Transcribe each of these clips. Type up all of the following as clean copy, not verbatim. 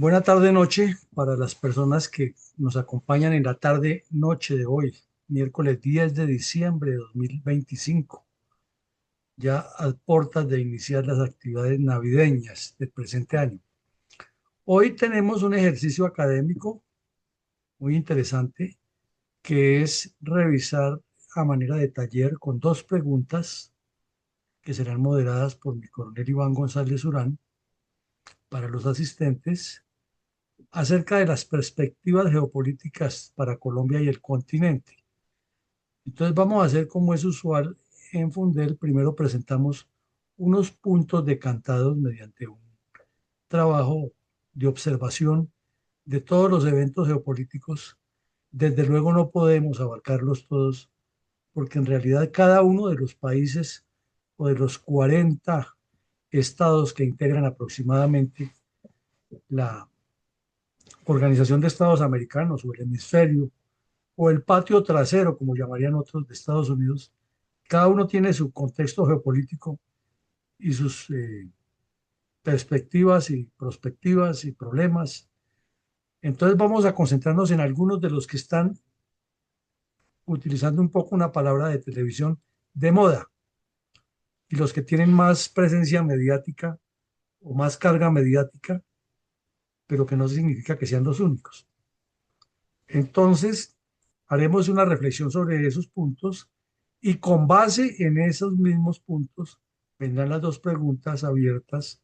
Buena tarde noche para las personas que nos acompañan en la tarde noche de hoy, miércoles 10 de diciembre de 2025, ya a puertas de iniciar las actividades navideñas del presente año. Hoy tenemos un ejercicio académico muy interesante que es revisar a manera de taller con dos preguntas que serán moderadas por mi coronel Iván González Urán para los asistentes acerca de las perspectivas geopolíticas para Colombia y el continente. Entonces vamos a hacer como es usual en Fundel. Primero presentamos unos puntos decantados mediante un trabajo de observación de todos los eventos geopolíticos. Desde luego no podemos abarcarlos todos porque en realidad cada uno de los países o de los 40 estados que integran aproximadamente la Organización de Estados Americanos o el hemisferio o el patio trasero, como llamarían otros de Estados Unidos, cada uno tiene su contexto geopolítico y sus perspectivas y prospectivas y problemas. Entonces vamos a concentrarnos en algunos de los que están utilizando un poco una palabra de televisión de moda y los que tienen más presencia mediática o más carga mediática, pero que no significa que sean los únicos. Entonces, haremos una reflexión sobre esos puntos y con base en esos mismos puntos vendrán las dos preguntas abiertas,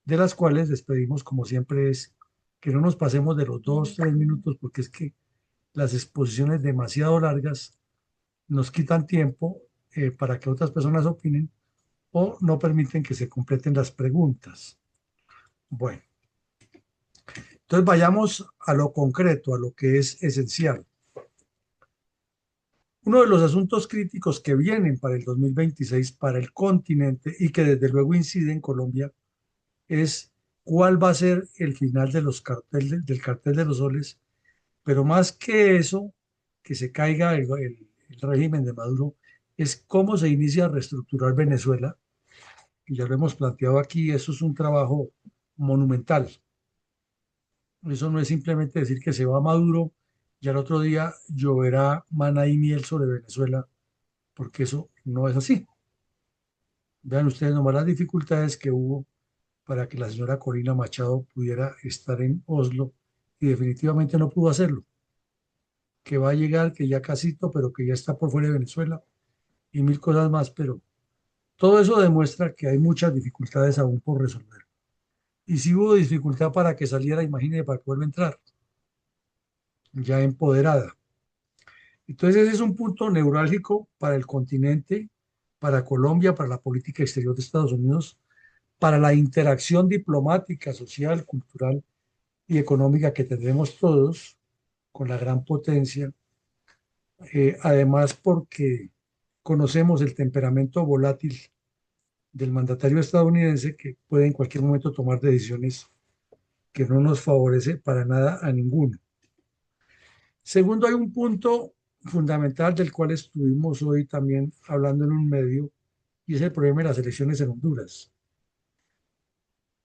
de las cuales les pedimos, como siempre, es que no nos pasemos de los 2, 3 minutos, porque es que las exposiciones demasiado largas nos quitan tiempo para que otras personas opinen o no permiten que se completen las preguntas. Bueno, entonces vayamos a lo concreto, a lo que es esencial. Uno de los asuntos críticos que vienen para el 2026 para el continente y que desde luego incide en Colombia es cuál va a ser el final de los carteles, del cartel de los soles, pero más que eso, que se caiga el régimen de Maduro, es cómo se inicia a reestructurar Venezuela. Y ya lo hemos planteado aquí, eso es un trabajo monumental. Eso no es simplemente decir que se va Maduro y al otro día lloverá maná y miel sobre Venezuela, porque eso no es así. Vean ustedes nomás las dificultades que hubo para que la señora Corina Machado pudiera estar en Oslo y definitivamente no pudo hacerlo. Que va a llegar, que ya casito, pero que ya está por fuera de Venezuela y mil cosas más, pero todo eso demuestra que hay muchas dificultades aún por resolver. Y si hubo dificultad para que saliera, imagínense, para poder entrar, ya empoderada. Entonces ese es un punto neurálgico para el continente, para Colombia, para la política exterior de Estados Unidos, para la interacción diplomática, social, cultural y económica que tendremos todos con la gran potencia. Además, porque conocemos el temperamento volátil del mandatario estadounidense que puede en cualquier momento tomar decisiones que no nos favorece para nada a ninguno. Segundo, hay un punto fundamental del cual estuvimos hoy también hablando en un medio y es el problema de las elecciones en Honduras.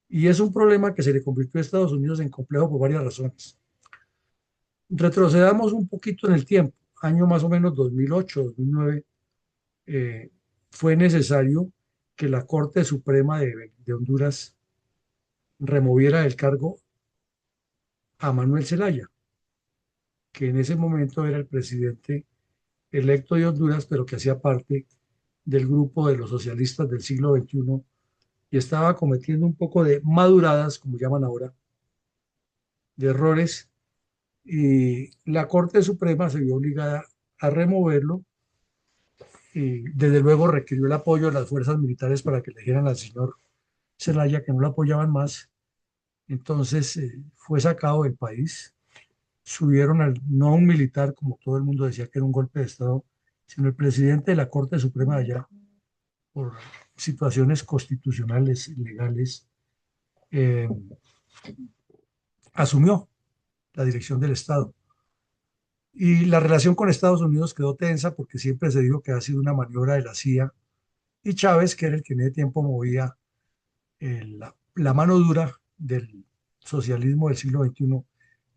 Y es un problema que se le convirtió a Estados Unidos en complejo por varias razones. Retrocedamos un poquito en el tiempo, año más o menos 2008, 2009, eh, fue necesario que la Corte Suprema de Honduras removiera del cargo a Manuel Zelaya, que en ese momento era el presidente electo de Honduras, pero que hacía parte del grupo de los socialistas del siglo XXI y estaba cometiendo un poco de maduradas, como llaman ahora, de errores, y la Corte Suprema se vio obligada a removerlo y desde luego requirió el apoyo de las fuerzas militares para que le dijeran al señor Zelaya que no lo apoyaban más. Entonces fue sacado del país, subieron al, no a un militar, como todo el mundo decía que era un golpe de Estado, sino el presidente de la Corte Suprema de allá, por situaciones constitucionales, legales, eh, asumió la dirección del Estado. Y la relación con Estados Unidos quedó tensa porque siempre se dijo que ha sido una maniobra de la CIA y Chávez, que era el que en ese tiempo movía la mano dura del socialismo del siglo XXI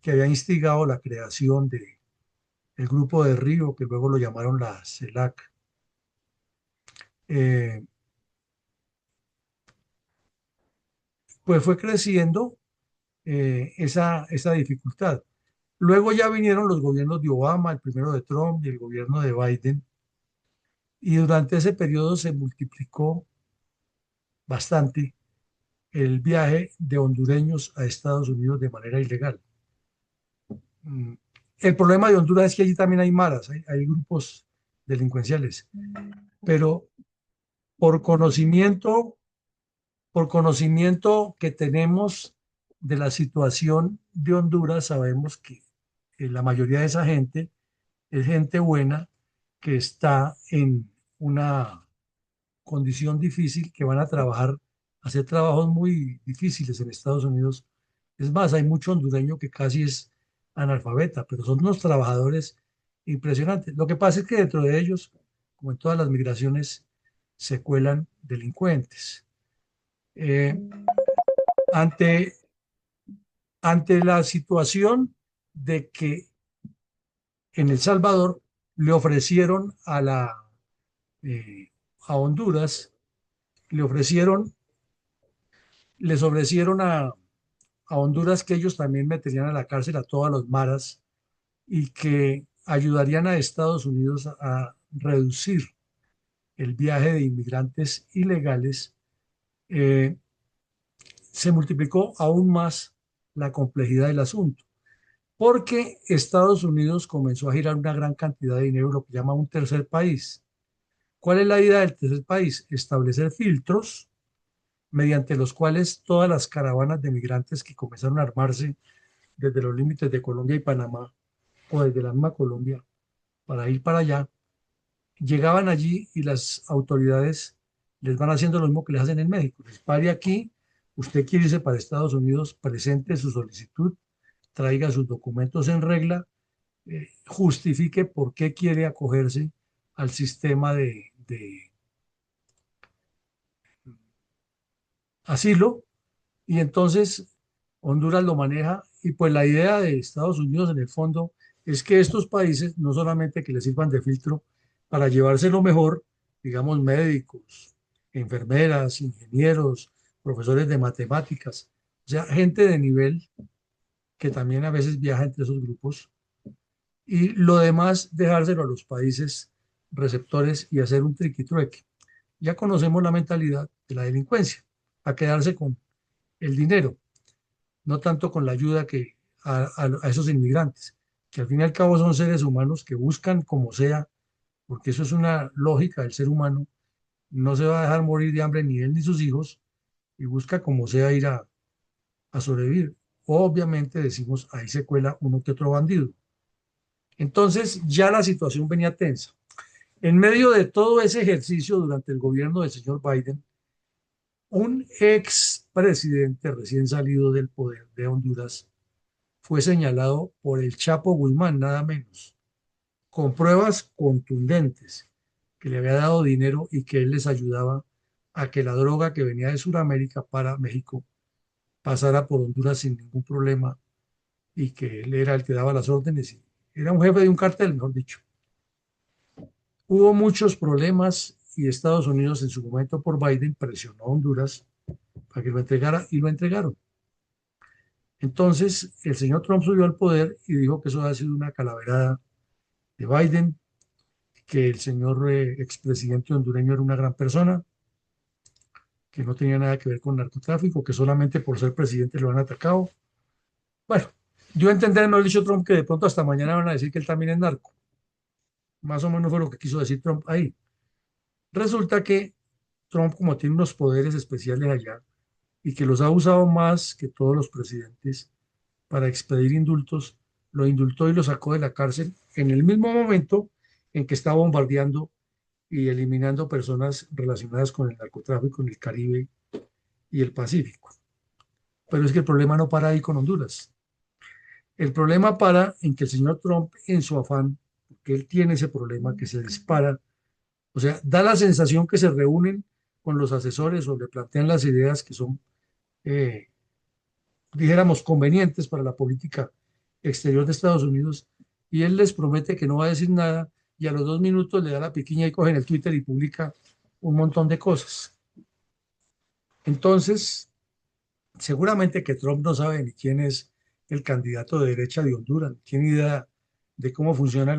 que había instigado la creación de el Grupo de Río, que luego lo llamaron la CELAC. Eh, pues fue creciendo esa dificultad. Luego ya vinieron los gobiernos de Obama, el primero de Trump y el gobierno de Biden, y durante ese periodo se multiplicó bastante el viaje de hondureños a Estados Unidos de manera ilegal. Mm, El problema de Honduras es que allí también hay maras, hay grupos delincuenciales, pero por conocimiento, por conocimiento que tenemos de la situación de Honduras, sabemos que la mayoría de esa gente es gente buena que está en una condición difícil, que van a trabajar, hacer trabajos muy difíciles en Estados Unidos. Es más, hay mucho hondureño que casi es analfabeta, pero son unos trabajadores impresionantes. Lo que pasa es que dentro de ellos, como en todas las migraciones, se cuelan delincuentes. Eh, ante, ante la situación de que en El Salvador le ofrecieron eh, a Honduras, le ofrecieron, les ofrecieron a Honduras que ellos también meterían a la cárcel a todas los maras y que ayudarían a Estados Unidos a reducir el viaje de inmigrantes ilegales. eh, Se multiplicó aún más la complejidad del asunto, porque Estados Unidos comenzó a girar una gran cantidad de dinero, lo que llama un tercer país. ¿Cuál es la idea del tercer país? Establecer filtros mediante los cuales todas las caravanas de migrantes que comenzaron a armarse desde los límites de Colombia y Panamá, o desde la misma Colombia, para ir para allá, llegaban allí y las autoridades les van haciendo lo mismo que les hacen en México. Les pare aquí, usted quiere irse para Estados Unidos, presente su solicitud, traiga sus documentos en regla, justifique por qué quiere acogerse al sistema de asilo, y entonces Honduras lo maneja, y pues la idea de Estados Unidos en el fondo es que estos países no solamente que les sirvan de filtro para llevarse lo mejor, digamos médicos, enfermeras, ingenieros, profesores de matemáticas, o sea, gente de nivel que también a veces viaja entre esos grupos, y lo demás dejárselo a los países receptores y hacer un triqui-trueque. Ya conocemos la mentalidad de la delincuencia, a quedarse con el dinero, no tanto con la ayuda que a esos inmigrantes, que al fin y al cabo son seres humanos que buscan como sea, porque eso es una lógica del ser humano, no se va a dejar morir de hambre ni él ni sus hijos, y busca como sea ir a sobrevivir. Obviamente decimos, ahí se cuela uno que otro bandido. Entonces ya la situación venía tensa. En medio de todo ese ejercicio durante el gobierno del señor Biden, un ex presidente recién salido del poder de Honduras fue señalado por el Chapo Guzmán, nada menos, con pruebas contundentes que le había dado dinero y que él les ayudaba a que la droga que venía de Sudamérica para México pasara por Honduras sin ningún problema, y que él era el que daba las órdenes. Era un jefe de un cartel, mejor dicho. Hubo muchos problemas y Estados Unidos en su momento por Biden presionó a Honduras para que lo entregara, y lo entregaron. Entonces el señor Trump subió al poder y dijo que eso había sido una calaverada de Biden, que el señor expresidente hondureño era una gran persona, que no tenía nada que ver con narcotráfico, que solamente por ser presidente lo han atacado. Bueno, dio a entender, no ha dicho Trump, que de pronto hasta mañana van a decir que él también es narco. Más o menos fue lo que quiso decir Trump ahí. Resulta que Trump, como tiene unos poderes especiales allá y que los ha usado más que todos los presidentes para expedir indultos, lo indultó y lo sacó de la cárcel en el mismo momento en que está bombardeando y eliminando personas relacionadas con el narcotráfico en el Caribe y el Pacífico. Pero es que el problema no para ahí con Honduras. El problema para en que el señor Trump, en su afán, que él tiene ese problema que se dispara, o sea, da la sensación que se reúnen con los asesores o le plantean las ideas que son eh, dijéramos, convenientes para la política exterior de Estados Unidos, y él les promete que no va a decir nada, y a los 2 minutos le da la piquiña y coge en el Twitter y publica un montón de cosas. Entonces, seguramente que Trump no sabe ni quién es el candidato de derecha de Honduras, ni tiene idea de cómo funciona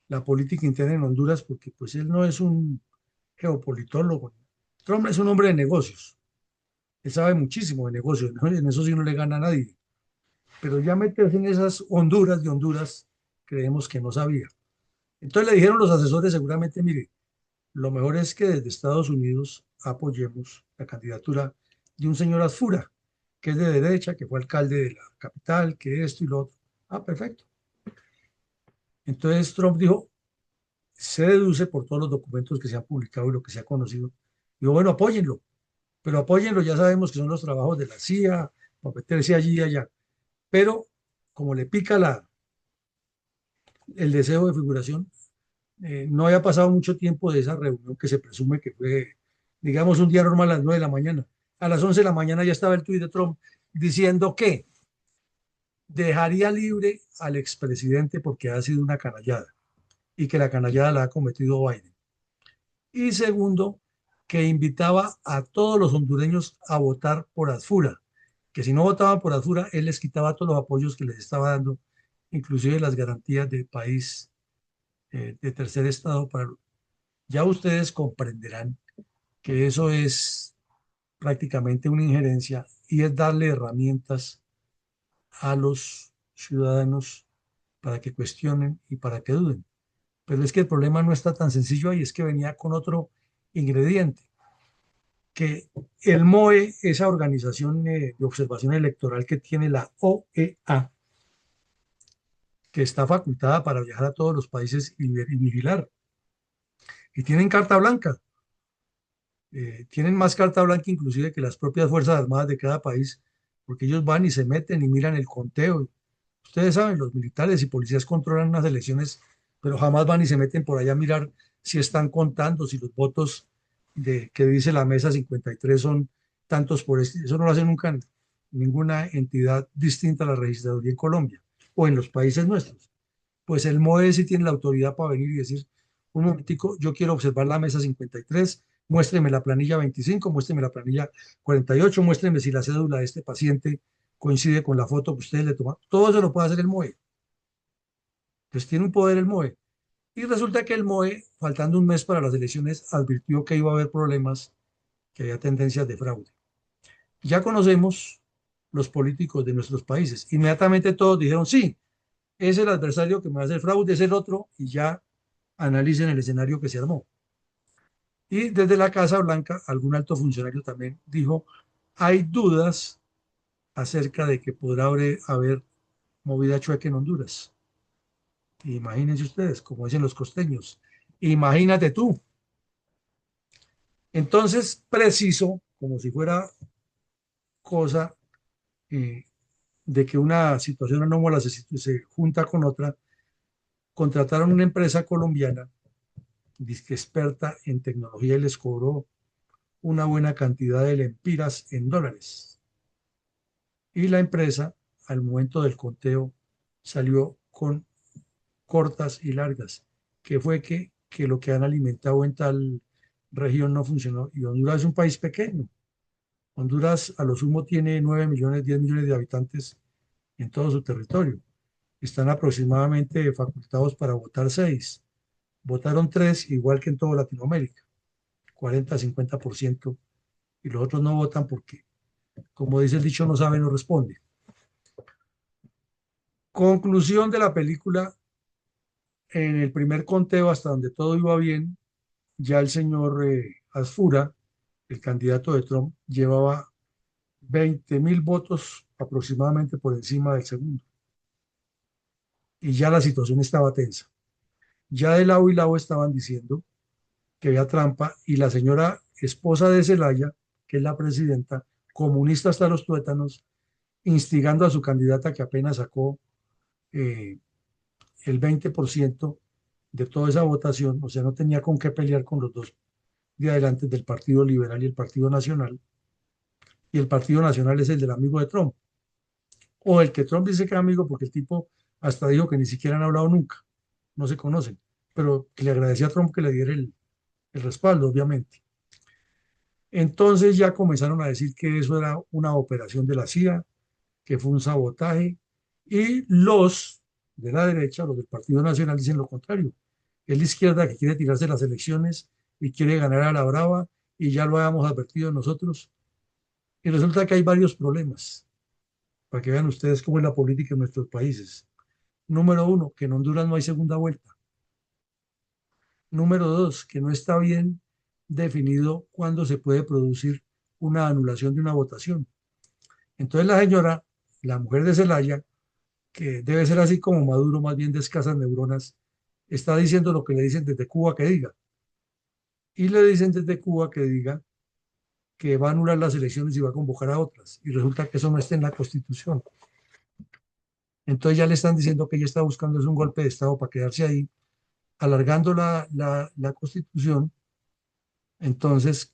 la política interna en Honduras, porque pues él no es un geopolitólogo. Trump es un hombre de negocios, él sabe muchísimo de negocios, ¿no? En eso sí no le gana a nadie. Pero ya meterse en esas Honduras de Honduras, creemos que no sabía. Entonces le dijeron los asesores seguramente, mire, lo mejor es que desde Estados Unidos apoyemos la candidatura de un señor Asfura, que es de derecha, que fue alcalde de la capital, que esto y lo otro. Ah, perfecto. Entonces Trump dijo, se deduce por todos los documentos que se han publicado y lo que se ha conocido. Digo, bueno, apóyenlo, pero apóyenlo, ya sabemos que son los trabajos de la CIA, para meterse allí y allá. Pero como le pica el deseo de figuración, no había pasado mucho tiempo de esa reunión que se presume que fue, digamos, un día normal a las 9 de la mañana. A las 11 de la mañana ya estaba el tuit de Trump diciendo que dejaría libre al expresidente porque ha sido una canallada y que la canallada la ha cometido Biden. Y segundo, que invitaba a todos los hondureños a votar por Asfura, que si no votaban por Asfura, él les quitaba todos los apoyos que les estaba dando, inclusive las garantías de país de tercer estado para... Ya ustedes comprenderán que eso es prácticamente una injerencia y es darle herramientas a los ciudadanos para que cuestionen y para que duden. Pero es que el problema no está tan sencillo ahí, es que venía con otro ingrediente, que el MOE, esa organización de observación electoral que tiene la OEA, que está facultada para viajar a todos los países y vigilar, y tienen carta blanca, tienen más carta blanca inclusive que las propias Fuerzas Armadas de cada país, porque ellos van y se meten y miran el conteo. Ustedes saben, los militares y policías controlan unas elecciones, pero jamás van y se meten por allá a mirar si están contando, si los votos que dice la mesa 53 son tantos por este. Eso no lo hace nunca ninguna entidad distinta a la registraduría en Colombia o en los países nuestros. Pues el MOE sí tiene la autoridad para venir y decir, un momentico, yo quiero observar la mesa 53, muéstreme la planilla 25, muéstreme la planilla 48, muéstreme si la cédula de este paciente coincide con la foto que ustedes le toman. Todo eso lo puede hacer el MOE. Entonces tiene un poder el MOE. Y resulta que el MOE, faltando un mes para las elecciones, advirtió que iba a haber problemas, que había tendencias de fraude. Ya conocemos los políticos de nuestros países. Inmediatamente todos dijeron, sí, es el adversario que me va a hacer fraude, es el otro, y ya analicen el escenario que se armó. Y desde la Casa Blanca, algún alto funcionario también dijo, hay dudas acerca de que podrá haber movida chueca en Honduras. Imagínense ustedes, como dicen los costeños, imagínate tú. Entonces, preciso, como si fuera cosa eh, de que una situación anómala se junta con otra, contrataron una empresa colombiana, disque experta en tecnología, y les cobró una buena cantidad de lempiras en dólares. Y la empresa, al momento del conteo, salió con cortas y largas, que fue que lo que han alimentado en tal región no funcionó. Y Honduras es un país pequeño. Honduras a lo sumo tiene 9 millones, 10 millones de habitantes en todo su territorio. Están aproximadamente facultados para votar 6. Votaron 3, igual que en toda Latinoamérica, 40-50%, y los otros no votan porque, como dice el dicho, no sabe, no responde. Conclusión de la película, en el primer conteo, hasta donde todo iba bien, ya el señor Asfura, el candidato de Trump, llevaba 20.000 votos aproximadamente por encima del segundo. Y ya la situación estaba tensa. Ya de lado y lado estaban diciendo que había trampa y la señora esposa de Zelaya, que es la presidenta, comunista hasta los tuétanos, instigando a su candidata que apenas sacó eh, el 20% de toda esa votación, o sea, no tenía con qué pelear con los dos de adelante del Partido Liberal y el Partido Nacional, y el Partido Nacional es el del amigo de Trump. o el que Trump dice que es amigo, porque el tipo hasta dijo que ni siquiera han hablado nunca, no se conocen, pero que le agradecía a Trump que le diera el respaldo, obviamente. Entonces ya comenzaron a decir que eso era una operación de la CIA, que fue un sabotaje, y los de la derecha, los del Partido Nacional, dicen lo contrario. Es la izquierda que quiere tirarse las elecciones y quiere ganar a la brava, y ya lo habíamos advertido nosotros. Y resulta que hay varios problemas, para que vean ustedes cómo es la política en nuestros países. Número uno, que en Honduras no hay segunda vuelta. Número dos, que no está bien definido cuándo se puede producir una anulación de una votación. Entonces la señora, la mujer de Zelaya, que debe ser así como Maduro, más bien de escasas neuronas, está diciendo lo que le dicen desde Cuba que diga. Y le dicen desde Cuba que diga que va a anular las elecciones y va a convocar a otras. Y resulta que eso no está en la Constitución. Entonces ya le están diciendo que ella está buscando es un golpe de Estado para quedarse ahí, alargando la Constitución. Entonces,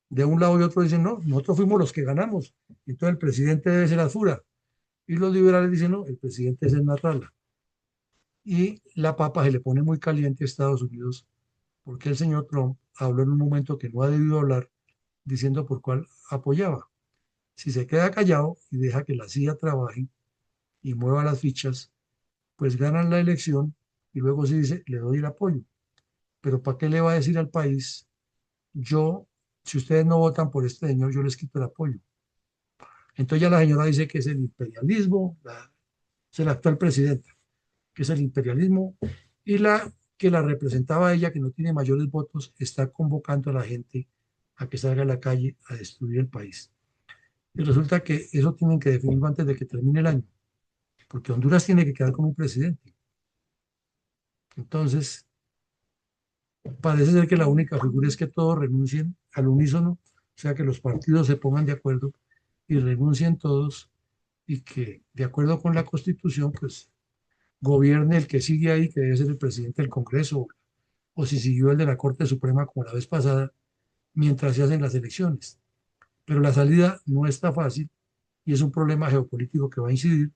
de un lado y otro dicen, no, nosotros fuimos los que ganamos. Entonces el presidente debe ser Azura. Y los liberales dicen, no, el presidente es el Nasrallah. Y la papa se le pone muy caliente a Estados Unidos porque el señor Trump habló en un momento que no ha debido hablar, diciendo por cuál apoyaba. Si se queda callado y deja que la CIA trabaje y mueva las fichas, pues ganan la elección y luego se dice, le doy el apoyo. Pero ¿para qué le va a decir al país, yo, si ustedes no votan por este señor, yo les quito el apoyo? Entonces ya la señora dice que es el imperialismo, es el actual presidente, que es el imperialismo, y la que la representaba ella, que no tiene mayores votos, está convocando a la gente a que salga a la calle a destruir el país. Y resulta que eso tienen que definirlo antes de que termine el año, porque Honduras tiene que quedar con un presidente. Entonces, parece ser que la única figura es que todos renuncien al unísono, o sea, que los partidos se pongan de acuerdo y renuncien todos y que, de acuerdo con la Constitución, pues gobierne el que sigue ahí, que debe ser el presidente del Congreso, o si siguió el de la Corte Suprema como la vez pasada, mientras se hacen las elecciones. Pero la salida no está fácil y es un problema geopolítico que va a incidir,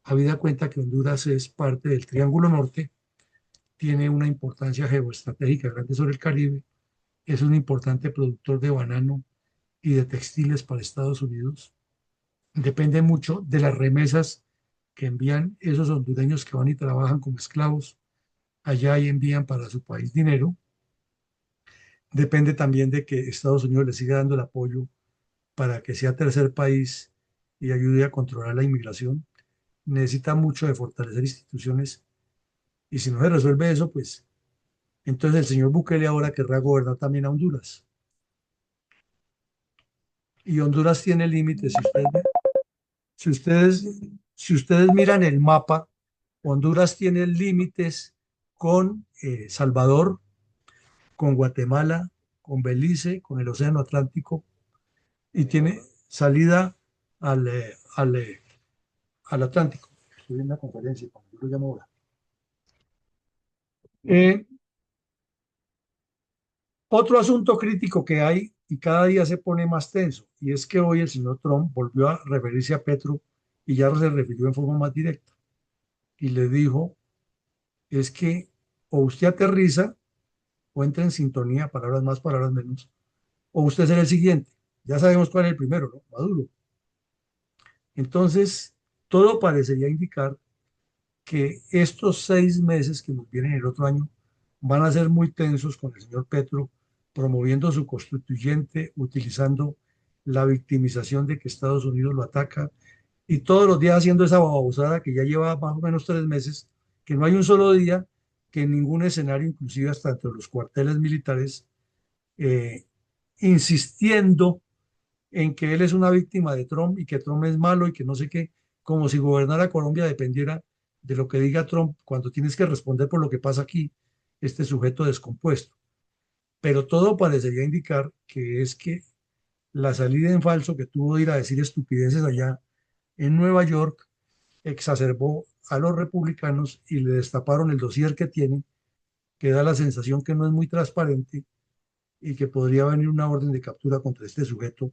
habida cuenta que Honduras es parte del Triángulo Norte, tiene una importancia geoestratégica grande sobre el Caribe, es un importante productor de banano y de textiles para Estados Unidos, depende mucho de las remesas que envían esos hondureños que van y trabajan como esclavos allá y envían para su país dinero. Depende también de que Estados Unidos le siga dando el apoyo para que sea tercer país y ayude a controlar la inmigración. Necesita mucho de fortalecer instituciones y si no se resuelve eso, pues entonces el señor Bukele ahora querrá gobernar también a Honduras. Y Honduras tiene límites. Si ustedes, si ustedes miran el mapa, Honduras tiene límites con Salvador, con Guatemala, con Belice, con el Océano Atlántico y tiene salida al Atlántico. Estoy en una conferencia, cuando yo lo llamo ahora. Eh, Otro asunto crítico que hay y cada día se pone más tenso, y es que hoy el señor Trump volvió a referirse a Petro y ya se refirió en forma más directa y le dijo, es que o usted aterriza o entra en sintonía, palabras más, palabras menos, o usted será el siguiente. Ya sabemos cuál es el primero, ¿no? Maduro. Entonces, todo parecería indicar que estos 6 meses que nos vienen el otro año van a ser muy tensos con el señor Petro, promoviendo su constituyente, utilizando la victimización de que Estados Unidos lo ataca y todos los días haciendo esa babosada que ya lleva más o menos 3 meses, que no hay un solo día que en ningún escenario, inclusive hasta entre los cuarteles militares, eh, insistiendo en que él es una víctima de Trump y que Trump es malo y que no sé qué, como si gobernara Colombia dependiera de lo que diga Trump cuando tienes que responder por lo que pasa aquí, este sujeto descompuesto. Pero todo parecería indicar que es que la salida en falso que tuvo de ir a decir estupideces allá en Nueva York exacerbó a los republicanos y le destaparon el dossier que tienen, que da la sensación que no es muy transparente y que podría venir una orden de captura contra este sujeto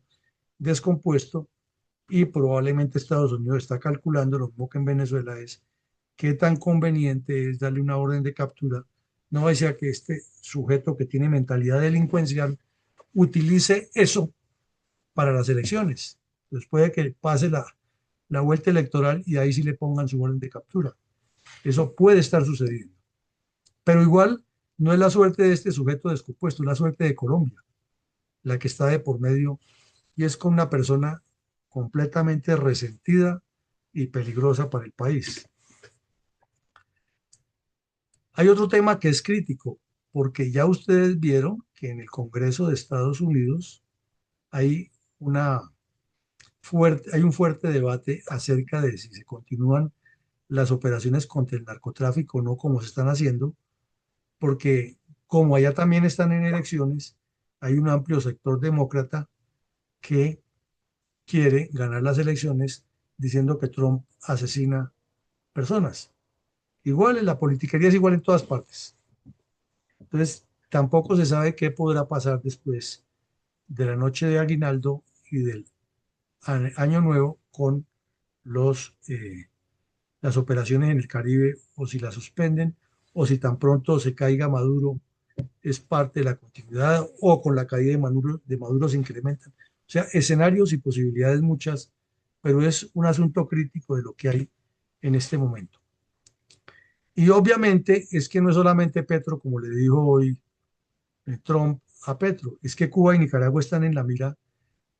descompuesto y probablemente Estados Unidos está calculando lo mismo que en Venezuela es qué tan conveniente es darle una orden de captura, no sea que este sujeto que tiene mentalidad delincuencial utilice eso para las elecciones. Entonces puede que pase la vuelta electoral y ahí sí le pongan su orden de captura. Eso puede estar sucediendo. Pero igual no es la suerte de este sujeto descompuesto, es la suerte de Colombia, la que está de por medio y es con una persona completamente resentida y peligrosa para el país. Hay otro tema que es crítico, porque ya ustedes vieron que en el Congreso de Estados Unidos hay, hay un fuerte debate acerca de si se continúan las operaciones contra el narcotráfico o no, como se están haciendo, porque como allá también están en elecciones, hay un amplio sector demócrata que quiere ganar las elecciones diciendo que Trump asesina personas. Igual en la politiquería es igual en todas partes. Entonces, tampoco se sabe qué podrá pasar después de la noche de aguinaldo y del año nuevo con las operaciones en el Caribe, o si las suspenden, o si tan pronto se caiga Maduro es parte de la continuidad, o con la caída de Maduro se incrementan. O sea, escenarios y posibilidades muchas, pero es un asunto crítico de lo que hay en este momento. Y obviamente es que no es solamente Petro, como le dijo hoy Trump a Petro, es que Cuba y Nicaragua están en la mira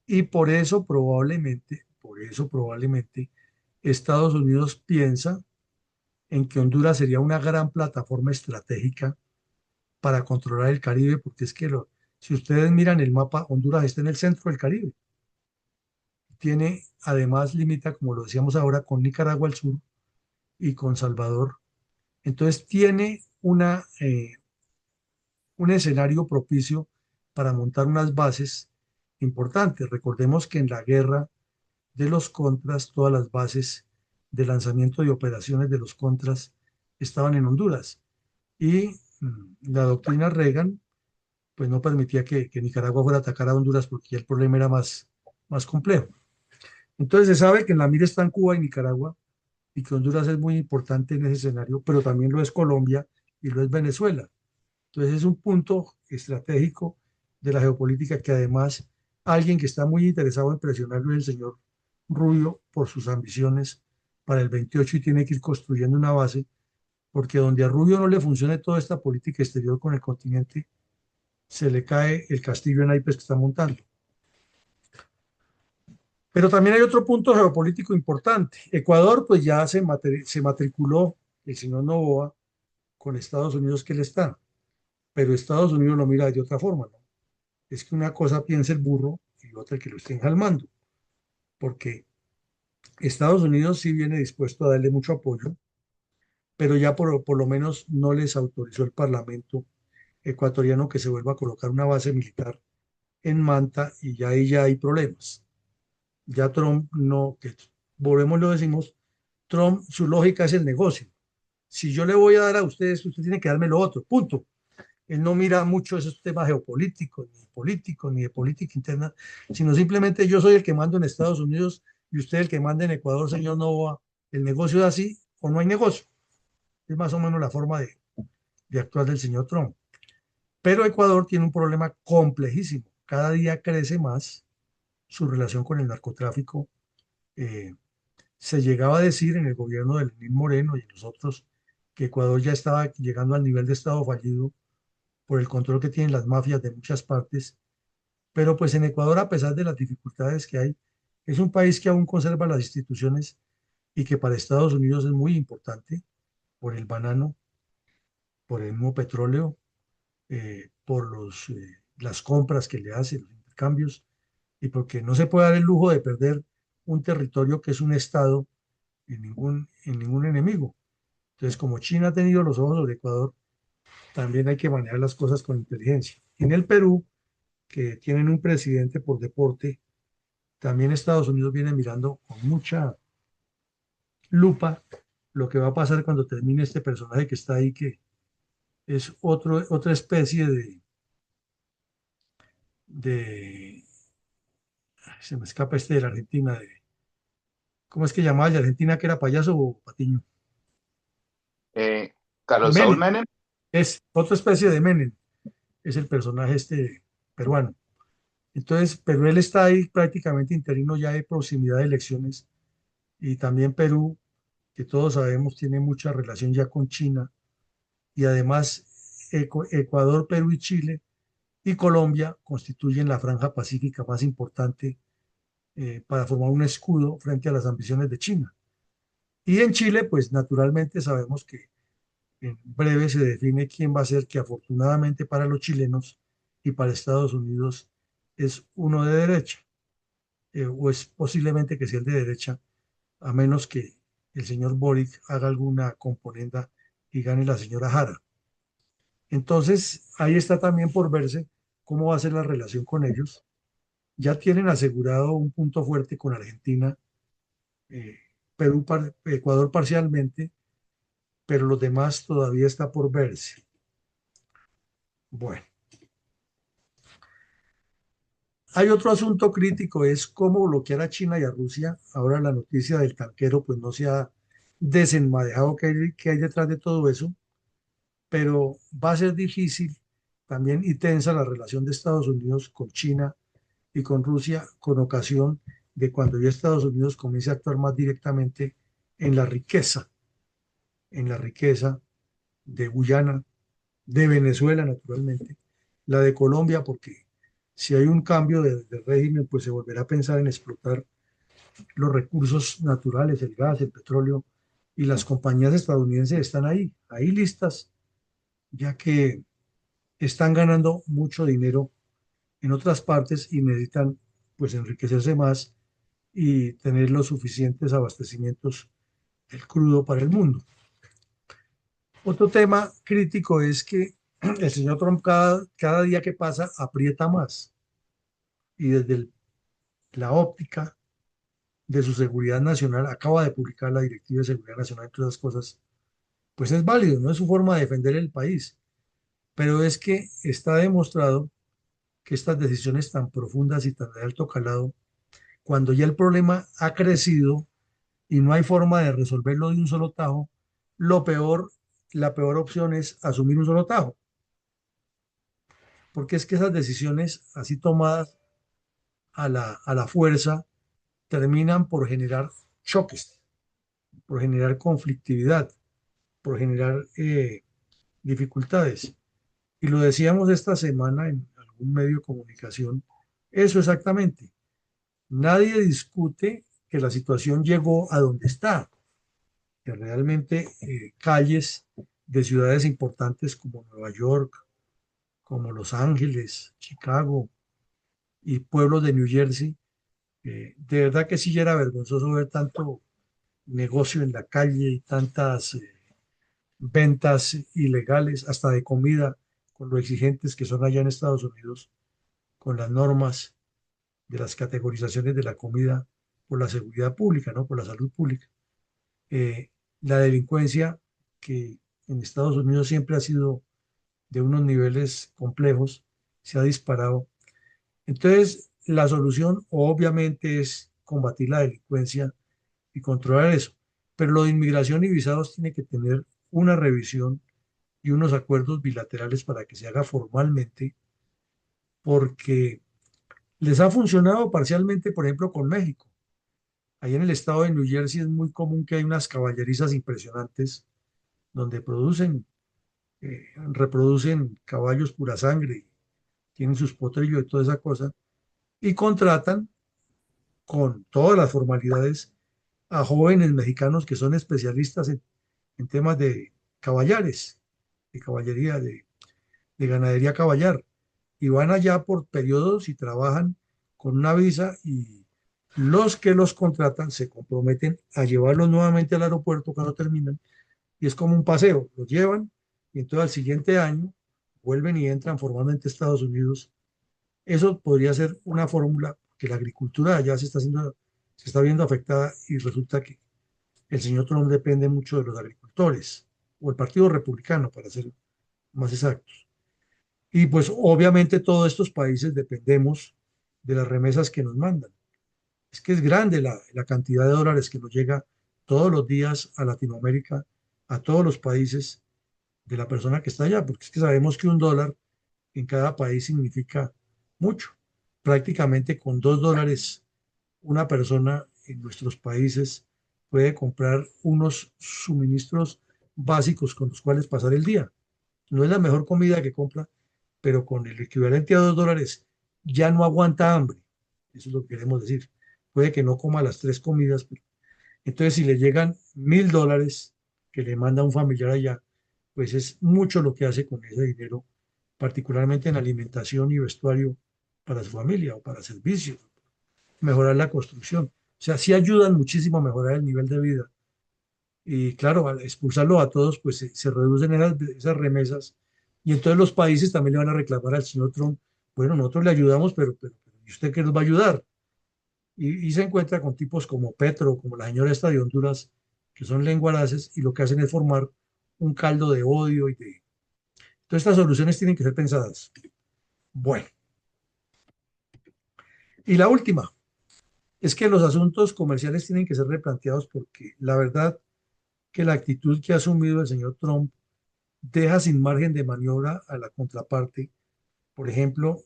y por eso probablemente Estados Unidos piensa en que Honduras sería una gran plataforma estratégica para controlar el Caribe, porque es que si ustedes miran el mapa, Honduras está en el centro del Caribe. Tiene, además, limita, como lo decíamos ahora, con Nicaragua al sur y con Salvador. Entonces tiene un escenario propicio para montar unas bases importantes. Recordemos que en la guerra de los contras, todas las bases de lanzamiento de operaciones de los contras estaban en Honduras. Y la doctrina Reagan pues no permitía que Nicaragua fuera a atacar a Honduras porque ya el problema era más complejo. Entonces se sabe que en la mira están Cuba y Nicaragua y que Honduras es muy importante en ese escenario, pero también lo es Colombia y lo es Venezuela. Entonces es un punto estratégico de la geopolítica que además alguien que está muy interesado en presionarlo es el señor Rubio por sus ambiciones para el 28 y tiene que ir construyendo una base, porque donde a Rubio no le funcione toda esta política exterior con el continente, se le cae el castillo en naipes que está montando. Pero también hay otro punto geopolítico importante. Ecuador, pues ya se matriculó el señor Noboa con Estados Unidos que él está, pero Estados Unidos lo mira de otra forma, ¿no? Es que una cosa piensa el burro y otra que lo estén jalmando, porque Estados Unidos sí viene dispuesto a darle mucho apoyo, pero ya por lo menos no les autorizó el Parlamento ecuatoriano que se vuelva a colocar una base militar en Manta y ya ahí ya hay problemas. Ya Trump no, que volvemos lo decimos, Trump, su lógica es el negocio. Si yo le voy a dar a ustedes, usted tiene que darme lo otro, punto. Él no mira mucho esos temas geopolíticos, ni de política interna, sino simplemente yo soy el que mando en Estados Unidos y usted el que manda en Ecuador, señor Novoa. El negocio es así o no hay negocio. Es más o menos la forma de actuar del señor Trump. Pero Ecuador tiene un problema complejísimo. Cada día crece más su relación con el narcotráfico. Eh, Se llegaba a decir en el gobierno de Lenín Moreno y en los otros que Ecuador ya estaba llegando al nivel de Estado fallido por el control que tienen las mafias de muchas partes, pero pues en Ecuador, a pesar de las dificultades que hay, es un país que aún conserva las instituciones y que para Estados Unidos es muy importante por el banano, por el mismo petróleo, por las compras que le hace, los intercambios, y porque no se puede dar el lujo de perder un territorio que es un Estado en ningún enemigo. Entonces, como China ha tenido los ojos sobre Ecuador, también hay que manejar las cosas con inteligencia. En el Perú, que tienen un presidente por deporte, también Estados Unidos viene mirando con mucha lupa lo que va a pasar cuando termine este personaje que está ahí, que es otra especie de, se me escapa este de la Argentina, ¿cómo es que llamaba el de Argentina que era payaso o Patiño? Eh, Carlos Saúl Menem, Menem. es otra especie de Menem, es el personaje este peruano. Entonces, pero él está ahí prácticamente interino ya de proximidad de elecciones y también Perú, que todos sabemos tiene mucha relación ya con China y además Ecuador, Perú y Chile y Colombia constituyen la franja pacífica más importante para formar un escudo frente a las ambiciones de China. Y en Chile, pues naturalmente sabemos que en breve se define quién va a ser, que afortunadamente para los chilenos y para Estados Unidos es uno de derecha, o es posiblemente que sea el de derecha, a menos que el señor Boric haga alguna componenda y gane la señora Jara. Entonces, ahí está también por verse cómo va a ser la relación con ellos. Ya tienen asegurado un punto fuerte con Argentina, eh, Perú, Ecuador parcialmente, pero los demás todavía está por verse. Bueno, hay otro asunto crítico, es cómo bloquear a China y a Rusia. Ahora la noticia del tanquero, pues no se ha desenmadejado qué hay detrás de todo eso, pero va a ser difícil también y tensa la relación de Estados Unidos con China y con Rusia con ocasión de cuando ya Estados Unidos comience a actuar más directamente en la riqueza, en la riqueza de Guyana, de Venezuela naturalmente, la de Colombia, porque si hay un cambio de régimen, pues se volverá a pensar en explotar los recursos naturales, el gas, el petróleo, y las compañías estadounidenses están ahí, ahí listas, ya que están ganando mucho dinero en otras partes y necesitan pues enriquecerse más y tener los suficientes abastecimientos del crudo para el mundo. Otro tema crítico es que el señor Trump cada día que pasa aprieta más y desde la óptica de su seguridad nacional, acaba de publicar la Directiva de Seguridad Nacional, entre otras cosas, pues es válido, no es su forma de defender el país, pero es que está demostrado que estas decisiones tan profundas y tan de alto calado, cuando ya el problema ha crecido y no hay forma de resolverlo de un solo tajo, lo peor, la peor opción es asumir un solo tajo, porque es que esas decisiones así tomadas a la fuerza terminan por generar choques, por generar conflictividad, por generar dificultades. Y lo decíamos esta semana en algún medio de comunicación, eso exactamente. Nadie discute que la situación llegó a donde está, que realmente calles de ciudades importantes como Nueva York, como Los Ángeles, Chicago y pueblos de New Jersey, de verdad que sí ya era vergonzoso ver tanto negocio en la calle y tantas ventas ilegales, hasta de comida, con lo exigentes que son allá en Estados Unidos, con las normas de las categorizaciones de la comida por la seguridad pública, ¿no? Por la salud pública. Eh, la delincuencia que en Estados Unidos siempre ha sido de unos niveles complejos, se ha disparado. Entonces, la solución obviamente es combatir la delincuencia y controlar eso. Pero lo de inmigración y visados tiene que tener una revisión y unos acuerdos bilaterales para que se haga formalmente, porque les ha funcionado parcialmente, por ejemplo, con México. Ahí en el estado de New Jersey es muy común que hay unas caballerizas impresionantes donde reproducen caballos pura sangre, tienen sus potrillos y toda esa cosa, y contratan con todas las formalidades a jóvenes mexicanos que son especialistas en temas de caballares, de caballería, de ganadería caballar, y van allá por periodos y trabajan con una visa y los que los contratan se comprometen a llevarlos nuevamente al aeropuerto cuando terminan y es como un paseo, los llevan y entonces al siguiente año vuelven y entran formalmente a Estados Unidos. Eso podría ser una fórmula que la agricultura allá se está viendo afectada y resulta que el señor Trump depende mucho de los agricultores o el Partido Republicano, para ser más exactos. Y pues obviamente todos estos países dependemos de las remesas que nos mandan. Es que es grande la cantidad de dólares que nos llega todos los días a Latinoamérica, a todos los países de la persona que está allá, porque es que sabemos que un dólar en cada país significa mucho. Prácticamente con $2 una persona en nuestros países puede comprar unos suministros básicos con los cuales pasar el día. No es la mejor comida que compra, pero con el equivalente a $2 ya no aguanta hambre. Eso es lo que queremos decir. Puede que no coma las tres comidas, pero entonces si le llegan $1.000 que le manda un familiar allá, pues es mucho lo que hace con ese dinero, particularmente en alimentación y vestuario para su familia o para servicios, mejorar la construcción. O sea, sí ayudan muchísimo a mejorar el nivel de vida. Y claro, al expulsarlo a todos, pues se reducen esas remesas. Y entonces los países también le van a reclamar al señor Trump, bueno, nosotros le ayudamos, pero ¿y usted qué nos va a ayudar? Y se encuentra con tipos como Petro, como la señora esta de Honduras, que son lenguaraces y lo que hacen es formar un caldo de odio y de... Entonces estas soluciones tienen que ser pensadas. Bueno, y la última es que los asuntos comerciales tienen que ser replanteados porque la verdad que la actitud que ha asumido el señor Trump deja sin margen de maniobra a la contraparte. Por ejemplo,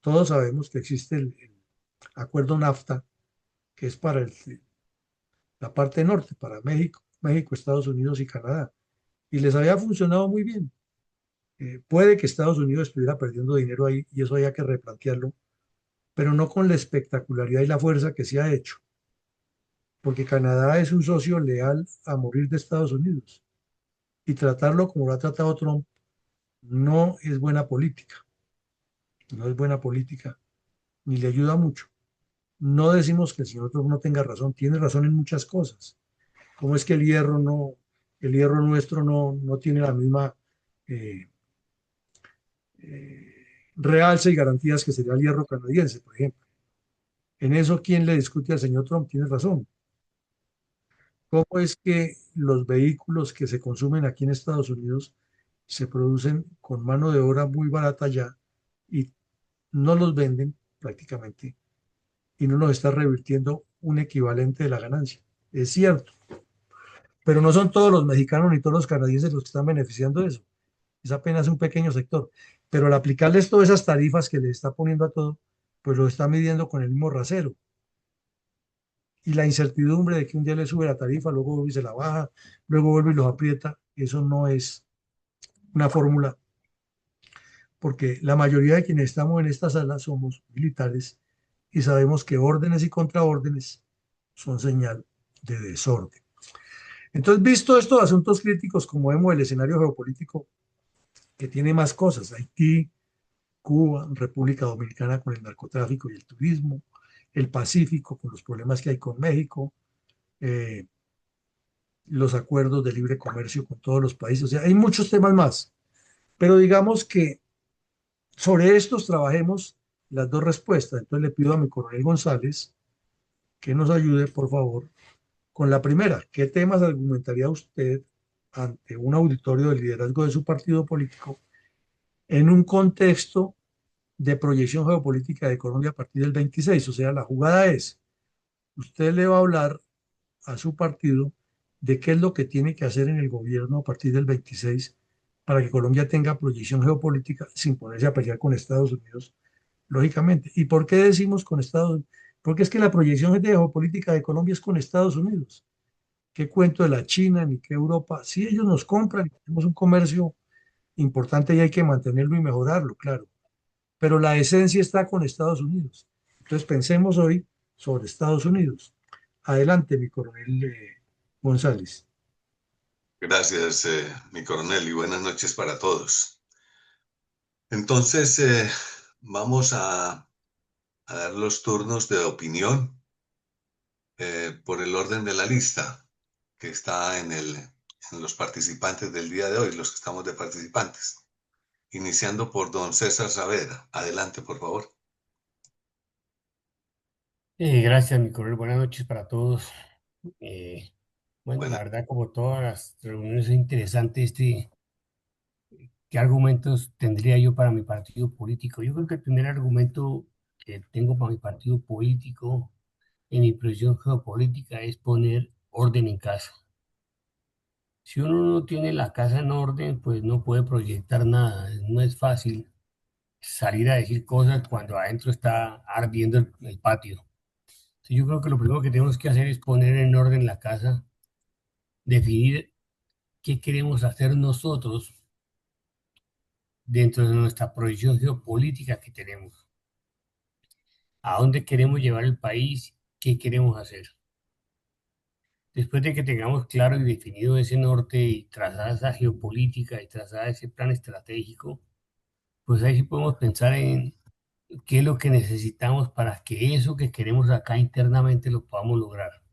todos sabemos que existe el acuerdo NAFTA, que es para la parte norte, para México, Estados Unidos y Canadá. Y les había funcionado muy bien. Puede que Estados Unidos estuviera perdiendo dinero ahí y eso haya que replantearlo, pero no con la espectacularidad y la fuerza que se ha hecho, porque Canadá es un socio leal a morir de Estados Unidos y tratarlo como lo ha tratado Trump no es buena política, no es buena política, ni le ayuda mucho. No decimos que el señor Trump no tenga razón, tiene razón en muchas cosas. ¿Cómo es que el hierro nuestro no tiene la misma eh, eh, realce y garantías que sería el hierro canadiense, por ejemplo? En eso, ¿quién le discute al señor Trump? Tiene razón. ¿Cómo es que los vehículos que se consumen aquí en Estados Unidos se producen con mano de obra muy barata ya y no los venden prácticamente y no nos está revirtiendo un equivalente de la ganancia? Es cierto, pero no son todos los mexicanos ni todos los canadienses los que están beneficiando de eso. Es apenas un pequeño sector. Pero al aplicarles todas esas tarifas que le está poniendo a todo, pues lo está midiendo con el mismo rasero. Y la incertidumbre de que un día le sube la tarifa, luego vuelve y se la baja, luego vuelve y los aprieta, eso no es una fórmula, porque la mayoría de quienes estamos en esta sala somos militares y sabemos que órdenes y contraórdenes son señal de desorden. Entonces, visto estos asuntos críticos, como vemos el escenario geopolítico que tiene más cosas, Haití, Cuba, República Dominicana con el narcotráfico y el turismo, el Pacífico con los problemas que hay con México, eh, los acuerdos de libre comercio con todos los países, o sea, hay muchos temas más, pero digamos que sobre estos trabajemos las dos respuestas. Entonces le pido a mi coronel González que nos ayude, por favor, con la primera. ¿Qué temas argumentaría usted ante un auditorio del liderazgo de su partido político en un contexto de proyección geopolítica de Colombia a partir del 26? O sea, la jugada es, usted le va a hablar a su partido de qué es lo que tiene que hacer en el gobierno a partir del 26 para que Colombia tenga proyección geopolítica sin ponerse a pelear con Estados Unidos, lógicamente. ¿Y por qué decimos con Estados Unidos? Porque es que la proyección de geopolítica de Colombia es con Estados Unidos. ¿Qué cuento de la China ni qué Europa? Sí, ellos nos compran, tenemos un comercio importante y hay que mantenerlo y mejorarlo, claro, pero la esencia está con Estados Unidos. Entonces pensemos hoy sobre Estados Unidos. Adelante, mi coronel González. Gracias, mi coronel, y buenas noches para todos. Entonces, vamos a dar los turnos de opinión por el orden de la lista que está en los participantes del día de hoy, los que estamos de participantes. Iniciando por don César Saavedra. Adelante, por favor. Gracias, mi coronel. Buenas noches para todos. Eh, bueno, la Buenas. verdad, como todas las reuniones, es interesante ¿qué argumentos tendría yo para mi partido político? Yo creo que el primer argumento que tengo para mi partido político en mi proyección geopolítica es poner orden en casa. Si uno no tiene la casa en orden, pues no puede proyectar nada. No es fácil salir a decir cosas cuando adentro está ardiendo el patio. Entonces, yo creo que lo primero que tenemos que hacer es poner en orden la casa, definir qué queremos hacer nosotros dentro de nuestra proyección geopolítica que tenemos, a dónde queremos llevar el país, qué queremos hacer. Después de que tengamos claro y definido ese norte y trazada esa geopolítica y trazada ese plan estratégico, pues ahí sí podemos pensar en qué es lo que necesitamos para que eso que queremos acá internamente lo podamos lograr.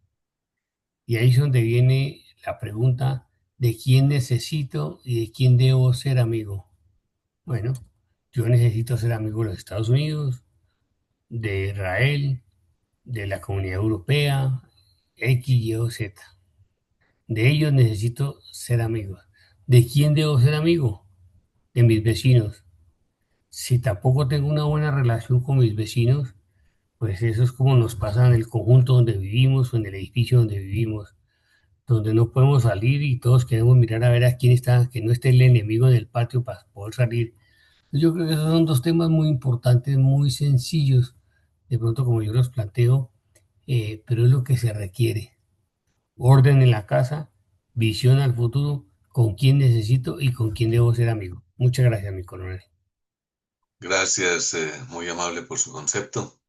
Y ahí es donde viene la pregunta de quién necesito y de quién debo ser amigo. Bueno, yo necesito ser amigo de los Estados Unidos, de Israel, de la Comunidad Europea, X, Y o Z. De ellos necesito ser amigo. ¿De quién debo ser amigo? De mis vecinos. Si tampoco tengo una buena relación con mis vecinos, pues eso es como nos pasa en el conjunto donde vivimos o en el edificio donde vivimos, donde no podemos salir y todos queremos mirar a ver a quién está, que no esté el enemigo en el patio para poder salir. Yo creo que esos son dos temas muy importantes, muy sencillos, de pronto como yo los planteo, pero es lo que se requiere. Orden en la casa, visión al futuro, con quién necesito y con quién debo ser amigo. Muchas gracias, mi coronel. Gracias, muy amable por su concepto.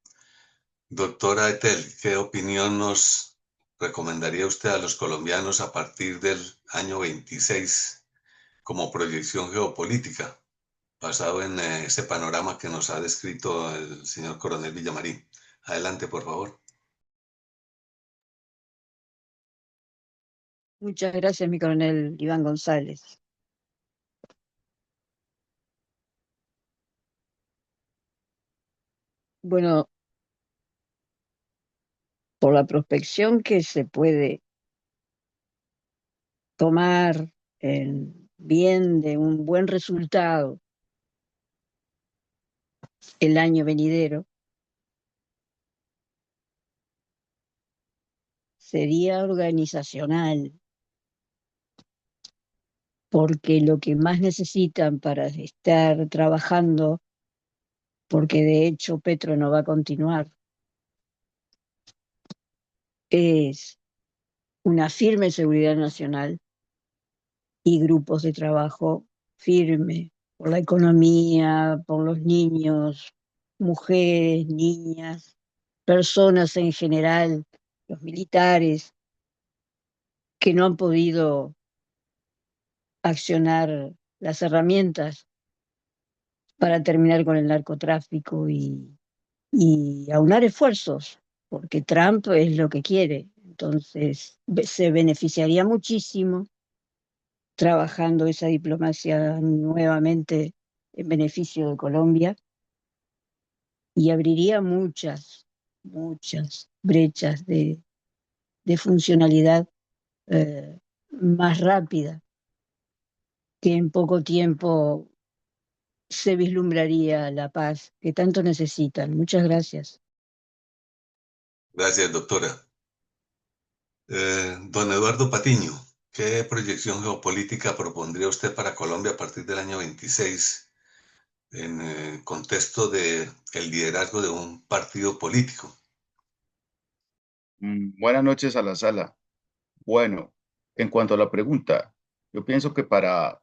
Doctora Etel, ¿qué opinión nos recomendaría usted a los colombianos a partir del año 26 como proyección geopolítica, basado en ese panorama que nos ha descrito el señor coronel Villamarín? Adelante, por favor. Muchas gracias, mi coronel Iván González. Bueno, por la prospección que se puede tomar en bien de un buen resultado el año venidero, sería organizacional, porque lo que más necesitan para estar trabajando, porque de hecho Petro no va a continuar, es una firme seguridad nacional y grupos de trabajo firme por la economía, por los niños, mujeres, niñas, personas en general, los militares, que no han podido accionar las herramientas para terminar con el narcotráfico y aunar esfuerzos, porque Trump es lo que quiere. Entonces, se beneficiaría muchísimo trabajando esa diplomacia nuevamente en beneficio de Colombia y abriría muchas brechas de funcionalidad más rápida, que en poco tiempo se vislumbraría la paz que tanto necesitan. Muchas gracias. Gracias, doctora. Don Eduardo Patiño, ¿qué proyección geopolítica propondría usted para Colombia a partir del año 26 en el contexto de el liderazgo de un partido político? Buenas noches a la sala. Bueno, en cuanto a la pregunta, yo pienso que para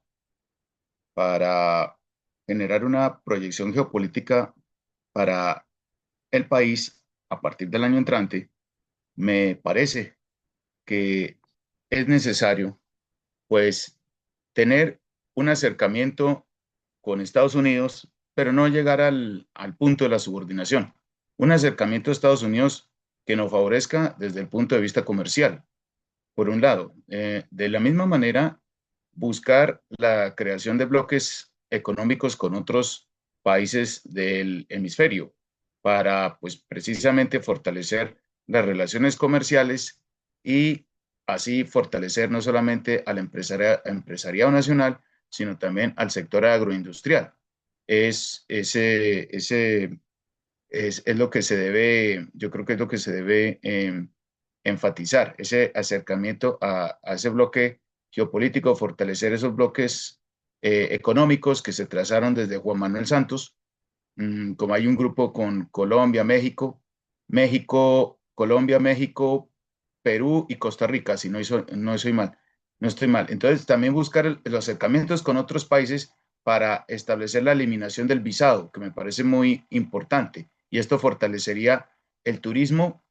generar una proyección geopolítica para el país a partir del año entrante, me parece que es necesario, pues, tener un acercamiento con Estados Unidos, pero no llegar al punto de la subordinación. Un acercamiento a Estados Unidos que nos favorezca desde el punto de vista comercial, por un lado. De la misma manera, buscar la creación de bloques económicos con otros países del hemisferio para, pues, precisamente fortalecer las relaciones comerciales y así fortalecer no solamente al empresariado nacional, sino también al sector agroindustrial. Es es lo que se debe, yo creo que es lo que se debe enfatizar, ese acercamiento a ese bloque geopolítico, fortalecer esos bloques económicos que se trazaron desde Juan Manuel Santos, como hay un grupo con Colombia, Colombia, México, Perú y Costa Rica, si no soy mal, no estoy mal. Entonces, también buscar los acercamientos con otros países para establecer la eliminación del visado, que me parece muy importante. Y esto fortalecería el turismo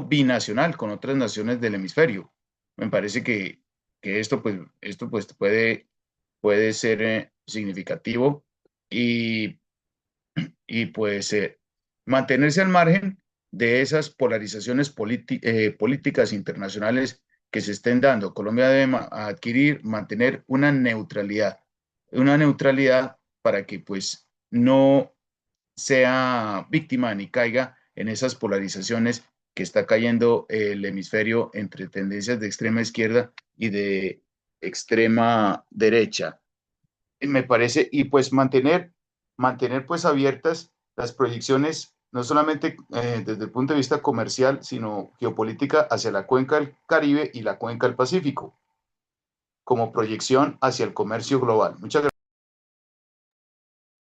binacional con otras naciones del hemisferio. Me parece que esto pues puede ser significativo y pues mantenerse al margen de esas polarizaciones políticas internacionales que se estén dando. Colombia debe mantener una neutralidad para que pues no sea víctima ni caiga en esas polarizaciones que está cayendo el hemisferio entre tendencias de extrema izquierda y de extrema derecha. Me parece, y pues mantener pues abiertas las proyecciones, no solamente desde el punto de vista comercial, sino geopolítica hacia la cuenca del Caribe y la cuenca del Pacífico, como proyección hacia el comercio global. Muchas gracias.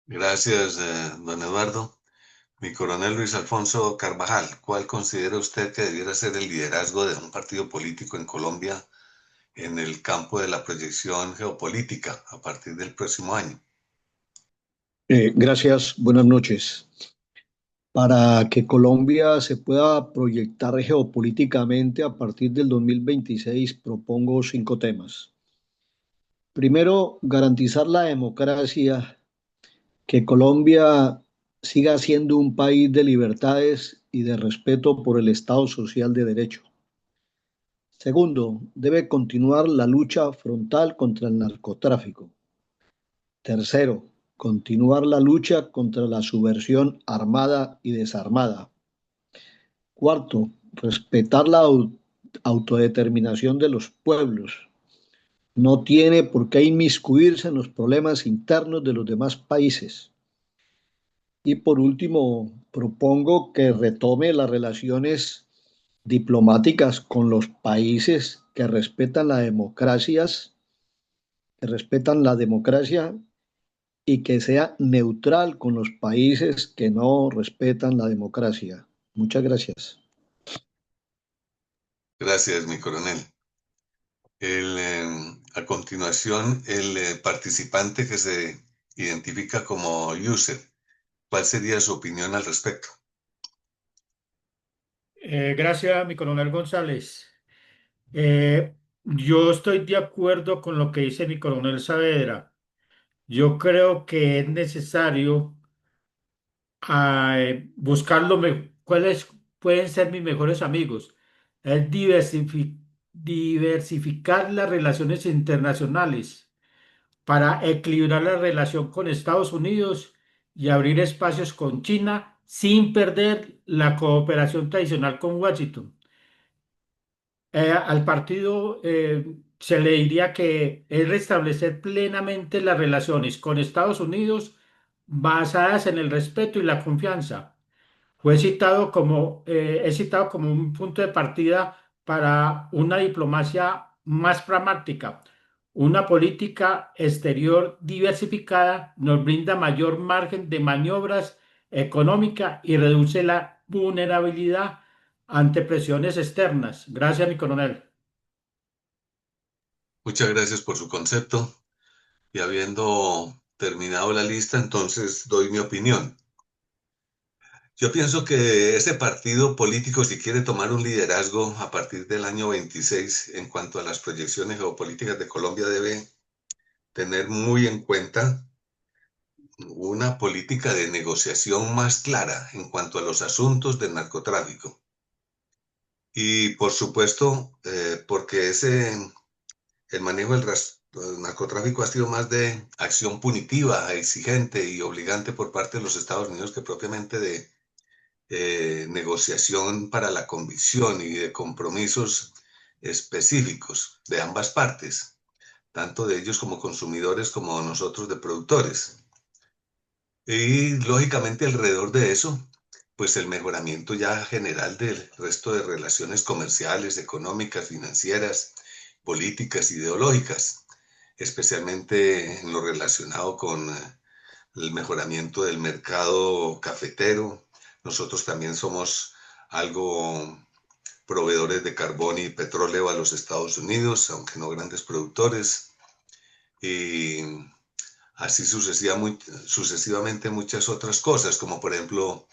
Gracias, don Eduardo. Mi coronel Luis Alfonso Carvajal, ¿cuál considera usted que debiera ser el liderazgo de un partido político en Colombia en el campo de la proyección geopolítica a partir del próximo año? Gracias, buenas noches. Para que Colombia se pueda proyectar geopolíticamente a partir del 2026, propongo 5 temas. Primero, garantizar la democracia, que Colombia siga siendo un país de libertades y de respeto por el Estado social de derecho. Segundo, debe continuar la lucha frontal contra el narcotráfico. Tercero, continuar la lucha contra la subversión armada y desarmada. Cuarto, respetar la autodeterminación de los pueblos. No tiene por qué inmiscuirse en los problemas internos de los demás países. Y por último, propongo que retome las relaciones diplomáticas con los países que respetan la democracia y que sea neutral con los países que no respetan la democracia. Muchas gracias. Gracias, mi coronel. A continuación, el participante que se identifica como user, ¿cuál sería su opinión al respecto? Gracias, mi coronel González. Yo estoy de acuerdo con lo que dice mi coronel Saavedra. Yo creo que es necesario buscar cuáles pueden ser mis mejores amigos. Es diversificar las relaciones internacionales para equilibrar la relación con Estados Unidos y abrir espacios con China sin perder la cooperación tradicional con Washington. Al partido se le diría que es restablecer plenamente las relaciones con Estados Unidos basadas en el respeto y la confianza. Es citado como un punto de partida para una diplomacia más pragmática. Una política exterior diversificada nos brinda mayor margen de maniobras económica y reduce la vulnerabilidad ante presiones externas. Gracias, mi coronel. Muchas gracias por su concepto. Y habiendo terminado la lista, entonces doy mi opinión. Yo pienso que ese partido político, si quiere tomar un liderazgo a partir del año 26 en cuanto a las proyecciones geopolíticas de Colombia, debe tener muy en cuenta una política de negociación más clara en cuanto a los asuntos del narcotráfico. Y por supuesto, porque el manejo del narcotráfico ha sido más de acción punitiva, exigente y obligante por parte de los Estados Unidos que propiamente de negociación para la convicción y de compromisos específicos de ambas partes, tanto de ellos como consumidores como nosotros de productores. Y lógicamente alrededor de eso, pues el mejoramiento ya general del resto de relaciones comerciales, económicas, financieras, políticas, ideológicas, especialmente en lo relacionado con el mejoramiento del mercado cafetero. Nosotros también somos algo proveedores de carbón y petróleo a los Estados Unidos, aunque no grandes productores. Y así sucesivamente muchas otras cosas, como por ejemplo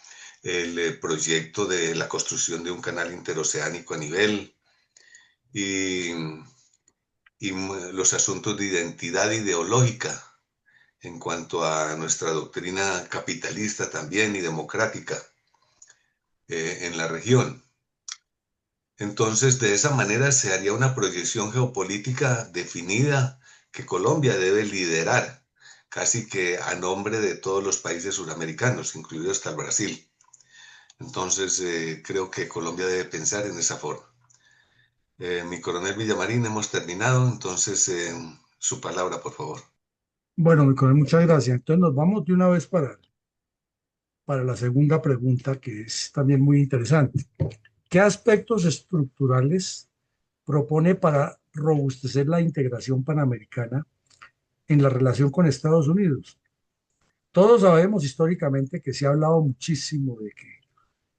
el proyecto de la construcción de un canal interoceánico a nivel y, y los asuntos de identidad ideológica en cuanto a nuestra doctrina capitalista también y democrática en la región. Entonces, de esa manera se haría una proyección geopolítica definida que Colombia debe liderar, casi que a nombre de todos los países suramericanos, incluido hasta el Brasil. Entonces, creo que Colombia debe pensar en esa forma. Mi coronel Villamarín, hemos terminado, entonces su palabra, por favor. Bueno, mi coronel, muchas gracias. Entonces nos vamos de una vez para la segunda pregunta, que es también muy interesante. ¿Qué aspectos estructurales propone para robustecer la integración panamericana en la relación con Estados Unidos? Todos sabemos históricamente que se ha hablado muchísimo de que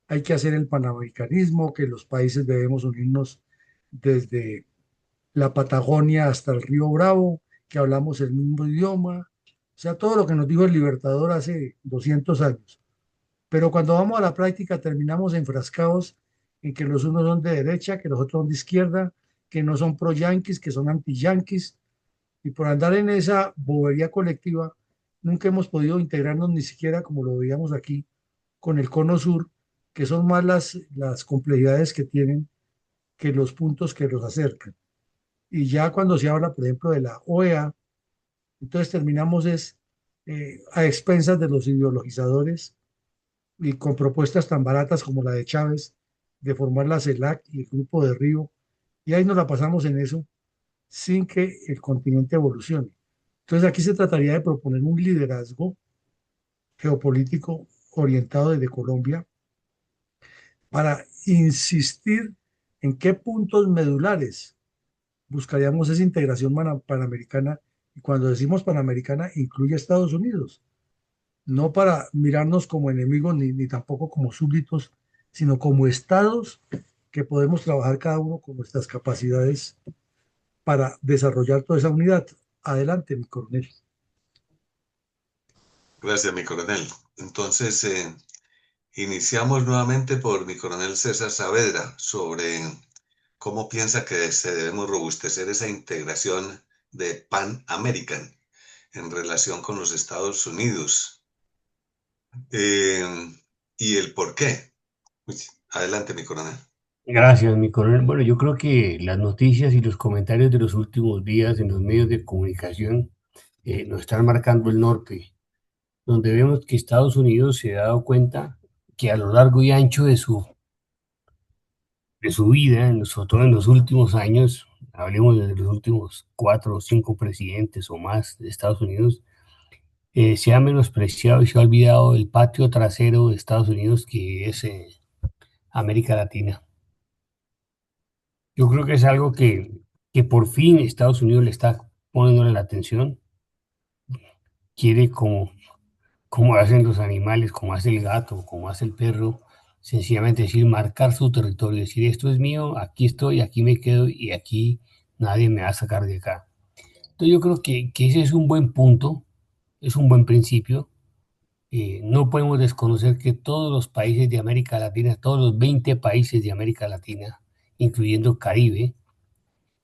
hay que hacer el panamericanismo, que los países debemos unirnos desde la Patagonia hasta el río Bravo, que hablamos el mismo idioma, o sea, todo lo que nos dijo el Libertador hace 200 años. Pero cuando vamos a la práctica terminamos enfrascados en que los unos son de derecha, que los otros son de izquierda, que no son pro-yanquis, que son anti-yanquis, y por andar en esa bobería colectiva, nunca hemos podido integrarnos ni siquiera como lo veíamos aquí con el Cono Sur, que son más las complejidades que tienen que los puntos que los acercan. Y ya cuando se habla, por ejemplo, de la OEA, entonces terminamos a expensas de los ideologizadores y con propuestas tan baratas como la de Chávez, de formar la CELAC y el Grupo de Río, y ahí nos la pasamos en eso sin que el continente evolucione. Entonces aquí se trataría de proponer un liderazgo geopolítico orientado desde Colombia para insistir en qué puntos medulares buscaríamos esa integración panamericana. Y cuando decimos panamericana, incluye a Estados Unidos, no para mirarnos como enemigos ni tampoco como súbditos, sino como estados que podemos trabajar cada uno con nuestras capacidades para desarrollar toda esa unidad. Adelante, mi coronel. Gracias, mi coronel. Entonces, iniciamos nuevamente por mi coronel César Saavedra sobre cómo piensa que se debemos robustecer esa integración de Pan American en relación con los Estados Unidos y el por qué. Adelante, mi coronel. Gracias, mi coronel. Bueno, yo creo que las noticias y los comentarios de los últimos días en los medios de comunicación nos están marcando el norte, donde vemos que Estados Unidos se ha dado cuenta que a lo largo y ancho de su vida, sobre todo en los últimos años, hablemos de los últimos 4 o 5 presidentes o más de Estados Unidos, se ha menospreciado y se ha olvidado el patio trasero de Estados Unidos, que es América Latina. Yo creo que es algo que por fin Estados Unidos le está poniendo la atención, quiere como hacen los animales, como hace el gato, como hace el perro, sencillamente decir, marcar su territorio, decir, esto es mío, aquí estoy, aquí me quedo y aquí nadie me va a sacar de acá. Entonces yo creo que ese es un buen punto, es un buen principio. No podemos desconocer que todos los países de América Latina, todos los 20 países de América Latina, incluyendo Caribe,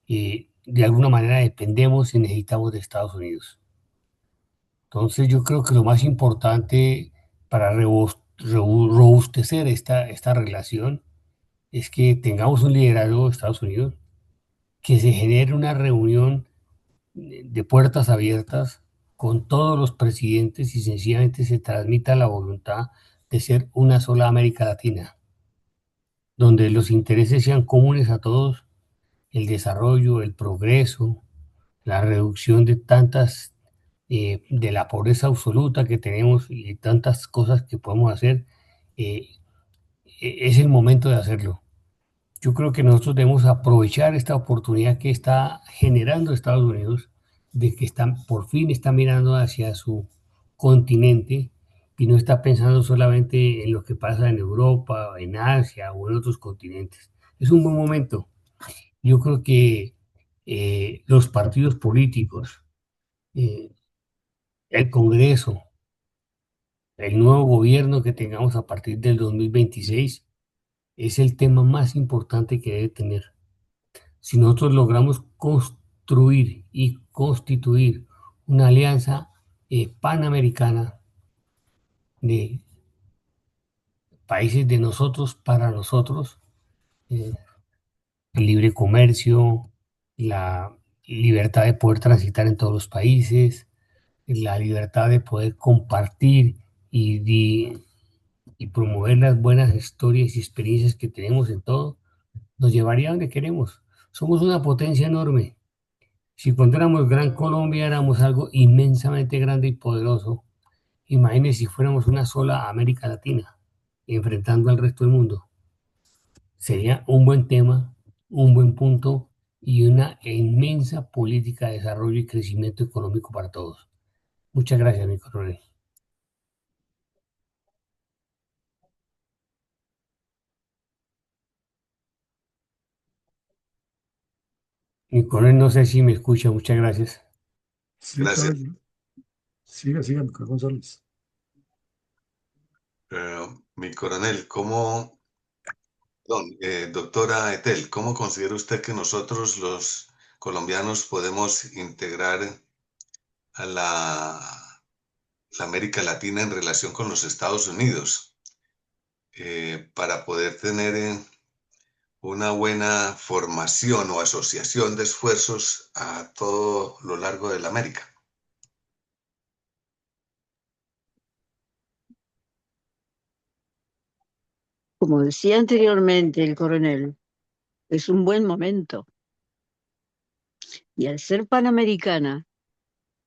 de alguna manera dependemos y necesitamos de Estados Unidos. Entonces yo creo que lo más importante para robustecer esta relación es que tengamos un liderazgo de Estados Unidos, que se genere una reunión de puertas abiertas con todos los presidentes y sencillamente se transmita la voluntad de ser una sola América Latina, donde los intereses sean comunes a todos, el desarrollo, el progreso, la reducción de tantas de la pobreza absoluta que tenemos y tantas cosas que podemos hacer, eh, es el momento de hacerlo. Yo creo que nosotros debemos aprovechar esta oportunidad que está generando Estados Unidos, de que por fin está mirando hacia su continente y no está pensando solamente en lo que pasa en Europa, en Asia o en otros continentes. Es un buen momento. Yo creo que los partidos políticos, eh, el Congreso, el nuevo gobierno que tengamos a partir del 2026 es el tema más importante que debe tener. Si nosotros logramos construir y constituir una alianza panamericana de países de nosotros para nosotros, eh, el libre comercio, la libertad de poder transitar en todos los países, la libertad de poder compartir y, y promover las buenas historias y experiencias que tenemos en todo, nos llevaría a donde queremos. Somos una potencia enorme. Si cuando éramos Gran Colombia éramos algo inmensamente grande y poderoso, imagínense si fuéramos una sola América Latina, enfrentando al resto del mundo. Sería un buen tema, un buen punto y una inmensa política de desarrollo y crecimiento económico para todos. Muchas gracias, mi coronel. Mi coronel, no sé si me escucha, muchas gracias. Sí, Gracias. claro. Siga, siga, doctor González. Mi coronel, doctora Etel, ¿cómo considera usted que nosotros los colombianos podemos integrar a la América Latina en relación con los Estados Unidos para poder tener una buena formación o asociación de esfuerzos a todo lo largo de la América? Como decía anteriormente el coronel, es un buen momento. Y al ser panamericana,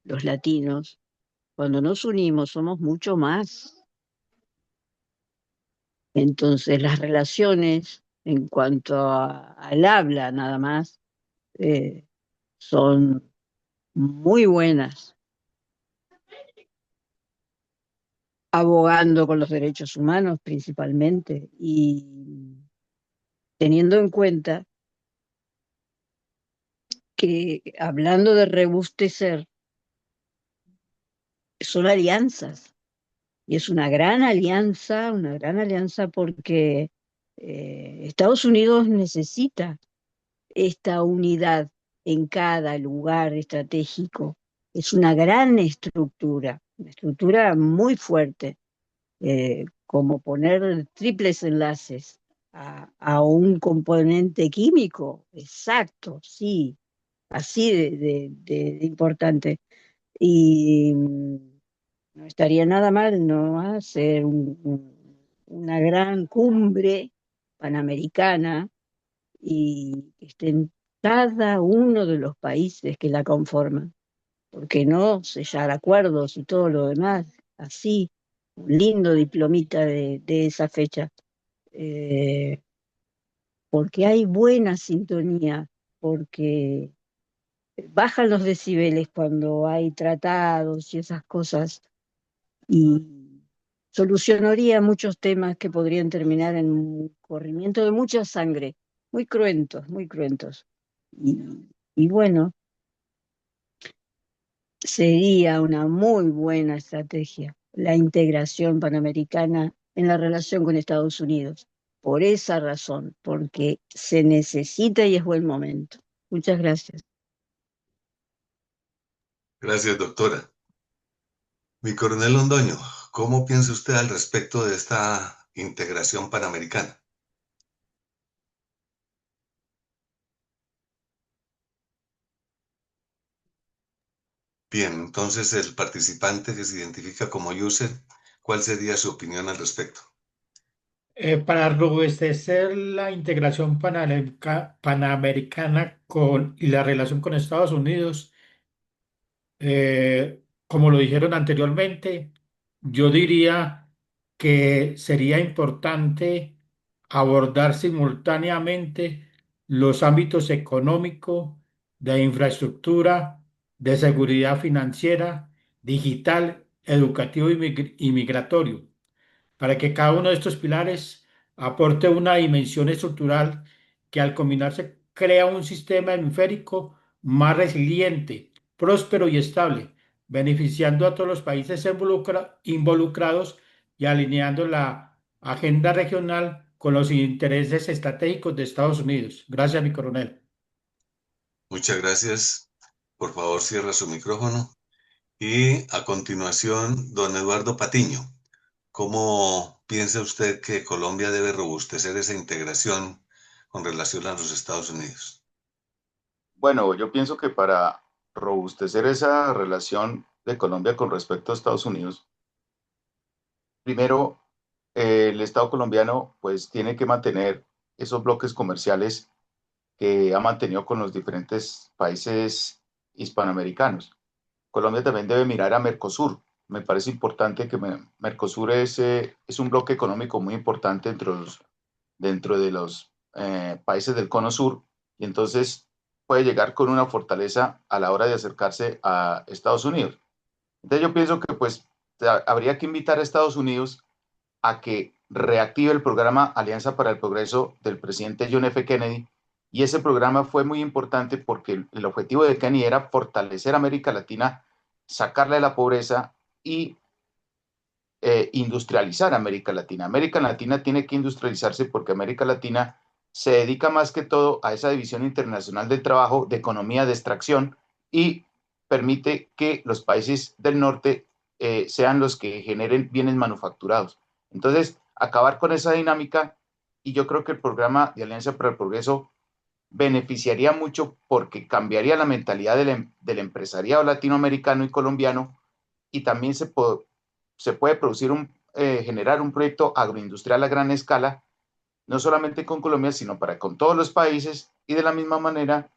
los latinos, cuando nos unimos somos mucho más. Entonces las relaciones en cuanto al habla nada más eh, son muy buenas, abogando con los derechos humanos principalmente y teniendo en cuenta que hablando de rebustecer, son alianzas. Y es una gran alianza porque Estados Unidos necesita esta unidad en cada lugar estratégico. Es una estructura muy fuerte, como poner triples enlaces a un componente químico, exacto, sí, así de importante. Y no estaría nada mal, ¿no? Hacer una gran cumbre panamericana y que estén cada uno de los países que la conforman. ¿Por qué no sellar acuerdos y todo lo demás? Así, un lindo diplomita de esa fecha. Eh, porque hay buena sintonía, porque bajan los decibeles cuando hay tratados y esas cosas y solucionaría muchos temas que podrían terminar en un corrimiento de mucha sangre, muy cruentos, muy cruentos. Y, y bueno, sería una muy buena estrategia la integración panamericana en la relación con Estados Unidos. Por esa razón, porque se necesita y es buen momento. Muchas gracias. Gracias, doctora. Mi coronel Londoño, ¿cómo piensa usted al respecto de esta integración panamericana? Bien, entonces el participante que se identifica como user, ¿cuál sería su opinión al respecto? Para robustecer la integración panamericana y la relación con Estados Unidos, como lo dijeron anteriormente, yo diría que sería importante abordar simultáneamente los ámbitos económico, de infraestructura, de seguridad financiera, digital, educativo y migratorio, para que cada uno de estos pilares aporte una dimensión estructural que al combinarse crea un sistema hemisférico más resiliente, próspero y estable, beneficiando a todos los países involucrados y alineando la agenda regional con los intereses estratégicos de Estados Unidos. Gracias, mi coronel. Muchas gracias. Por favor, cierra su micrófono. Y a continuación, don Eduardo Patiño. ¿Cómo piensa usted que Colombia debe robustecer esa integración con relación a los Estados Unidos? Bueno, yo pienso que para robustecer esa relación de Colombia con respecto a Estados Unidos, primero, el Estado colombiano pues tiene que mantener esos bloques comerciales que ha mantenido con los diferentes países hispanoamericanos. Colombia también debe mirar a Mercosur. Me parece importante que Mercosur es un bloque económico muy importante dentro de los países del Cono Sur, y entonces puede llegar con una fortaleza a la hora de acercarse a Estados Unidos. Entonces yo pienso que pues habría que invitar a Estados Unidos a que reactive el programa Alianza para el Progreso del presidente John F. Kennedy, y ese programa fue muy importante porque el objetivo de Kennedy era fortalecer América Latina, sacarla de la pobreza y industrializar América Latina. América Latina tiene que industrializarse porque América Latina se dedica más que todo a esa división internacional del trabajo, de economía de extracción, y permite que los países del norte sean los que generen bienes manufacturados. Entonces, acabar con esa dinámica, y yo creo que el programa de Alianza para el Progreso beneficiaría mucho porque cambiaría la mentalidad del empresariado latinoamericano y colombiano, y también se puede producir generar un proyecto agroindustrial a gran escala, no solamente con Colombia, sino con todos los países, y de la misma manera,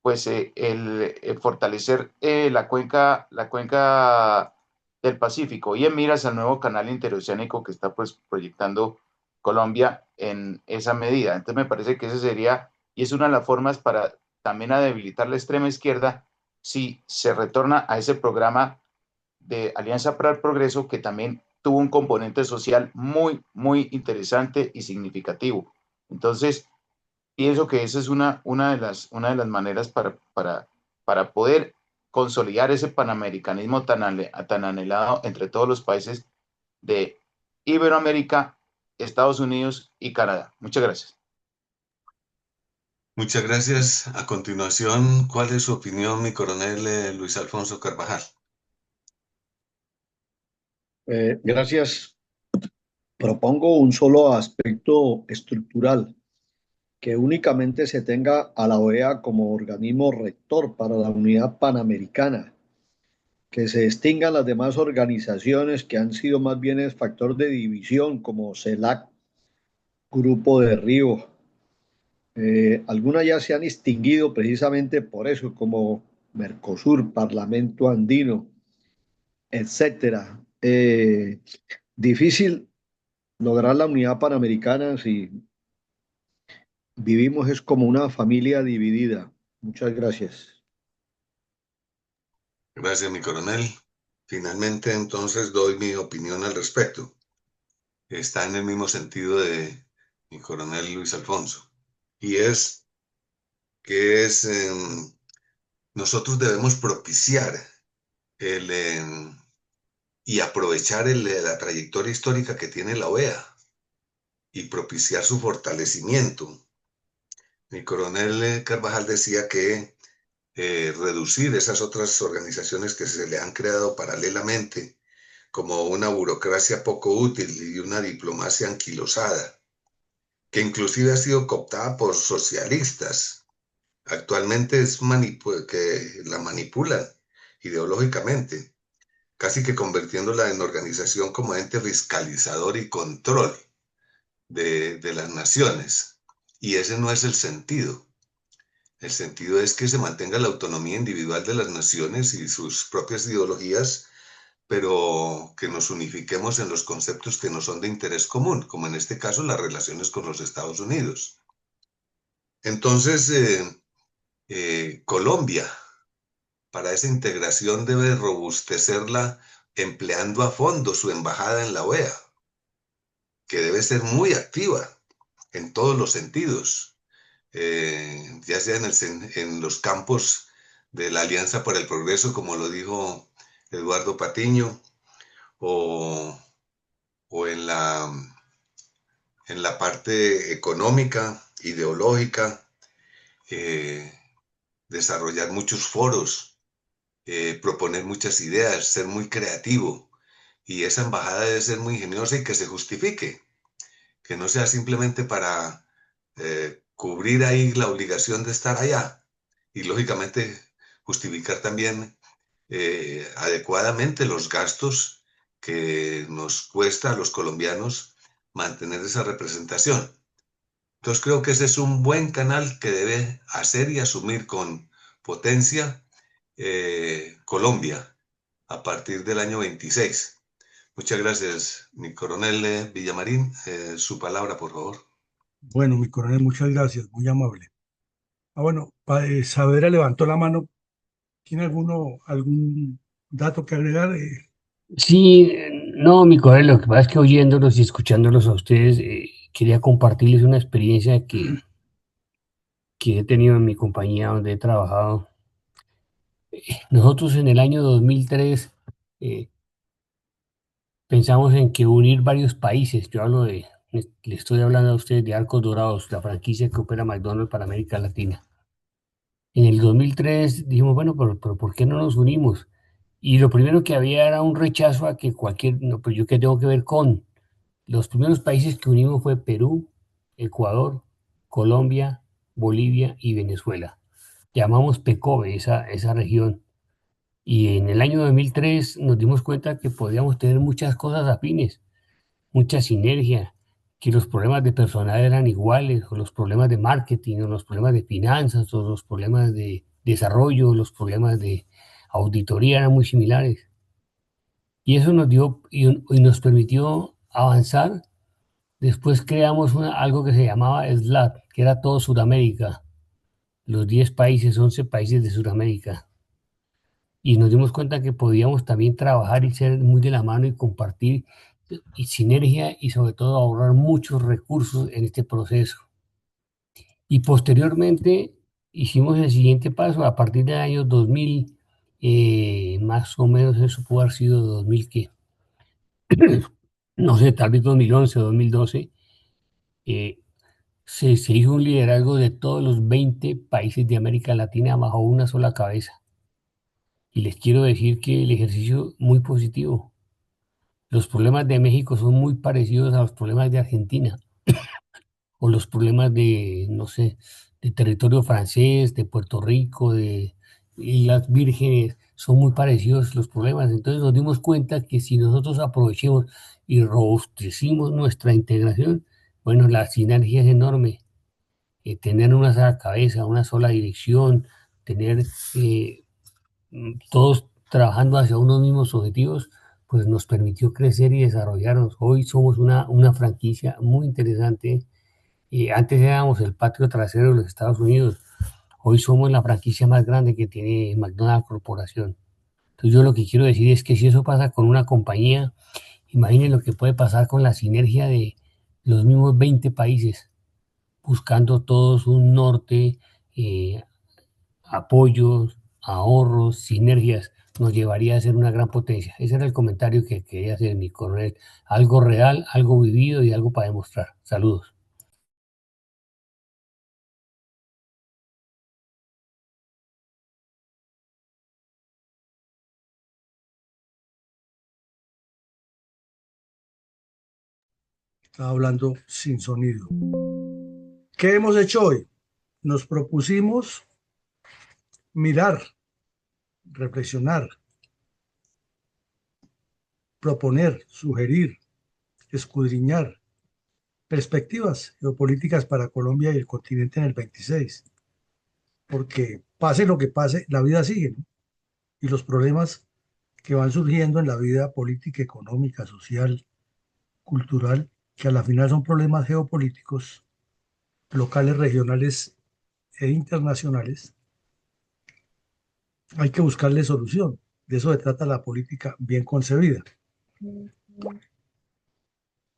pues el fortalecer la cuenca del Pacífico, y en miras al nuevo canal interoceánico que está pues proyectando Colombia en esa medida. Entonces me parece que ese sería, y es una de las formas para también a debilitar la extrema izquierda, si se retorna a ese programa de Alianza para el Progreso, que también tuvo un componente social muy, muy interesante y significativo. Entonces, pienso que esa es una de las maneras para poder consolidar ese panamericanismo tan anhelado entre todos los países de Iberoamérica, Estados Unidos y Canadá. Muchas gracias. Muchas gracias. A continuación, ¿cuál es su opinión, mi coronel Luis Alfonso Carvajal? Gracias. Propongo un solo aspecto estructural, que únicamente se tenga a la OEA como organismo rector para la unidad panamericana, que se extingan las demás organizaciones que han sido más bien el factor de división, como CELAC, Grupo de Río. Algunas ya se han extinguido precisamente por eso, como Mercosur, Parlamento Andino, etcétera. Difícil lograr la unidad panamericana si vivimos es como una familia dividida. Muchas gracias. Gracias, mi coronel. Finalmente, entonces, doy mi opinión al respecto. Está en el mismo sentido de mi coronel Luis Alfonso. Y es que nosotros debemos propiciar y aprovechar la trayectoria histórica que tiene la OEA y propiciar su fortalecimiento. Mi coronel Carvajal decía que reducir esas otras organizaciones que se le han creado paralelamente, como una burocracia poco útil y una diplomacia anquilosada, que inclusive ha sido cooptada por socialistas. Actualmente que la manipulan ideológicamente, casi que convirtiéndola en organización como ente fiscalizador y control de las naciones. Y ese no es el sentido. El sentido es que se mantenga la autonomía individual de las naciones y sus propias ideologías pero que nos unifiquemos en los conceptos que nos son de interés común, como en este caso las relaciones con los Estados Unidos. Entonces, Colombia, para esa integración debe robustecerla empleando a fondo su embajada en la OEA, que debe ser muy activa en todos los sentidos, ya sea en los campos de la Alianza para el Progreso, como lo dijo Eduardo Patiño, o en la parte económica, ideológica, desarrollar muchos foros, proponer muchas ideas, ser muy creativo. Y esa embajada debe ser muy ingeniosa y que se justifique, que no sea simplemente para cubrir ahí la obligación de estar allá y lógicamente justificar también adecuadamente los gastos que nos cuesta a los colombianos mantener esa representación. Entonces creo que ese es un buen canal que debe hacer y asumir con potencia Colombia a partir del año 26. Muchas gracias, mi coronel Villamarín. Su palabra, por favor. Bueno, mi coronel, muchas gracias, muy amable. Bueno, Saavedra levantó la mano. ¿Tiene algún dato que agregar? Sí, no, mi coronel, lo que pasa es que oyéndolos y escuchándolos a ustedes, quería compartirles una experiencia que he tenido en mi compañía donde he trabajado. Nosotros en el año 2003 pensamos en que unir varios países, le estoy hablando a ustedes de Arcos Dorados, la franquicia que opera McDonald's para América Latina. En el 2003 dijimos, bueno, pero ¿por qué no nos unimos? Y lo primero que había era un rechazo a que no, pues yo qué tengo que ver con. Los primeros países que unimos fue Perú, Ecuador, Colombia, Bolivia y Venezuela. Llamamos PECOVE esa región. Y en el año 2003 nos dimos cuenta que podíamos tener muchas cosas afines, mucha sinergia, que los problemas de personal eran iguales, o los problemas de marketing, o los problemas de finanzas, o los problemas de desarrollo, los problemas de auditoría eran muy similares. Y eso nos dio y nos permitió avanzar. Después creamos algo que se llamaba SLAT, que era todo Sudamérica, los 10 países, 11 países de Sudamérica. Y nos dimos cuenta que podíamos también trabajar y ser muy de la mano y compartir y sinergia y sobre todo ahorrar muchos recursos en este proceso. Y posteriormente hicimos el siguiente paso a partir del año 2000, más o menos eso pudo haber sido 2000, ¿qué? No sé, tal vez 2011 o 2012, se hizo un liderazgo de todos los 20 países de América Latina bajo una sola cabeza. Y les quiero decir que el ejercicio muy positivo. Los problemas de México son muy parecidos a los problemas de Argentina o los problemas de, no sé, de territorio francés, de Puerto Rico, de Islas Vírgenes, son muy parecidos los problemas. Entonces nos dimos cuenta que si nosotros aprovechemos y robustecimos nuestra integración, bueno, la sinergia es enorme. Tener una sola cabeza, una sola dirección, tener todos trabajando hacia unos mismos objetivos, pues nos permitió crecer y desarrollarnos. Hoy somos una franquicia muy interesante. Antes éramos el patio trasero de los Estados Unidos. Hoy somos la franquicia más grande que tiene McDonald's Corporación. Entonces yo lo que quiero decir es que si eso pasa con una compañía, imaginen lo que puede pasar con la sinergia de los mismos 20 países, buscando todos un norte, apoyos, ahorros, sinergias, nos llevaría a ser una gran potencia. Ese era el comentario que quería hacer mi coronel. Algo real, algo vivido y algo para demostrar. Saludos. Estaba hablando sin sonido. ¿Qué hemos hecho hoy? Nos propusimos mirar, reflexionar, proponer, sugerir, escudriñar perspectivas geopolíticas para Colombia y el continente en el 26. Porque pase lo que pase, la vida sigue, ¿no? Y los problemas que van surgiendo en la vida política, económica, social, cultural, que a la final son problemas geopolíticos, locales, regionales e internacionales, hay que buscarle solución. De eso se trata la política bien concebida.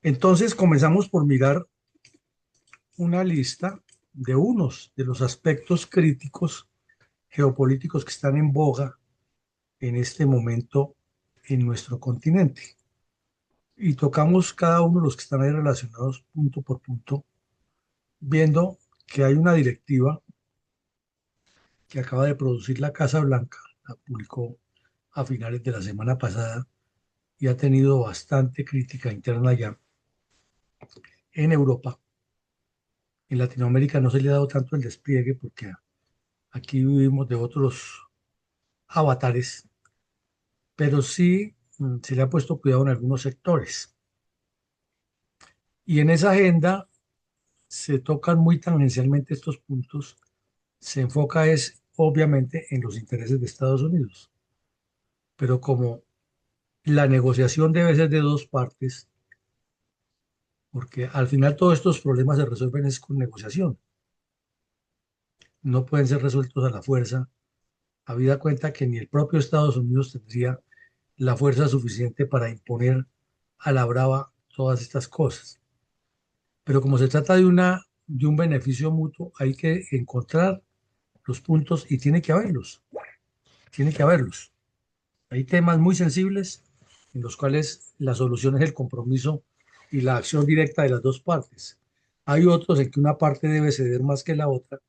Entonces comenzamos por mirar una lista de unos de los aspectos críticos geopolíticos que están en boga en este momento en nuestro continente. Y tocamos cada uno de los que están ahí relacionados punto por punto, viendo que hay una directiva que acaba de producir la Casa Blanca, la publicó a finales de la semana pasada y ha tenido bastante crítica interna ya en Europa. En Latinoamérica no se le ha dado tanto el despliegue porque aquí vivimos de otros avatares, pero sí se le ha puesto cuidado en algunos sectores. Y en esa agenda se tocan muy tangencialmente estos puntos, se enfoca es obviamente en los intereses de Estados Unidos, pero como la negociación debe ser de dos partes, porque al final todos estos problemas se resuelven es con negociación, no pueden ser resueltos a la fuerza, habida cuenta que ni el propio Estados Unidos tendría la fuerza suficiente para imponer a la brava todas estas cosas. Pero como se trata de un beneficio mutuo, hay que encontrar los puntos y tiene que haberlos. Tiene que haberlos. Hay temas muy sensibles en los cuales la solución es el compromiso y la acción directa de las dos partes. Hay otros en que una parte debe ceder más que la otra,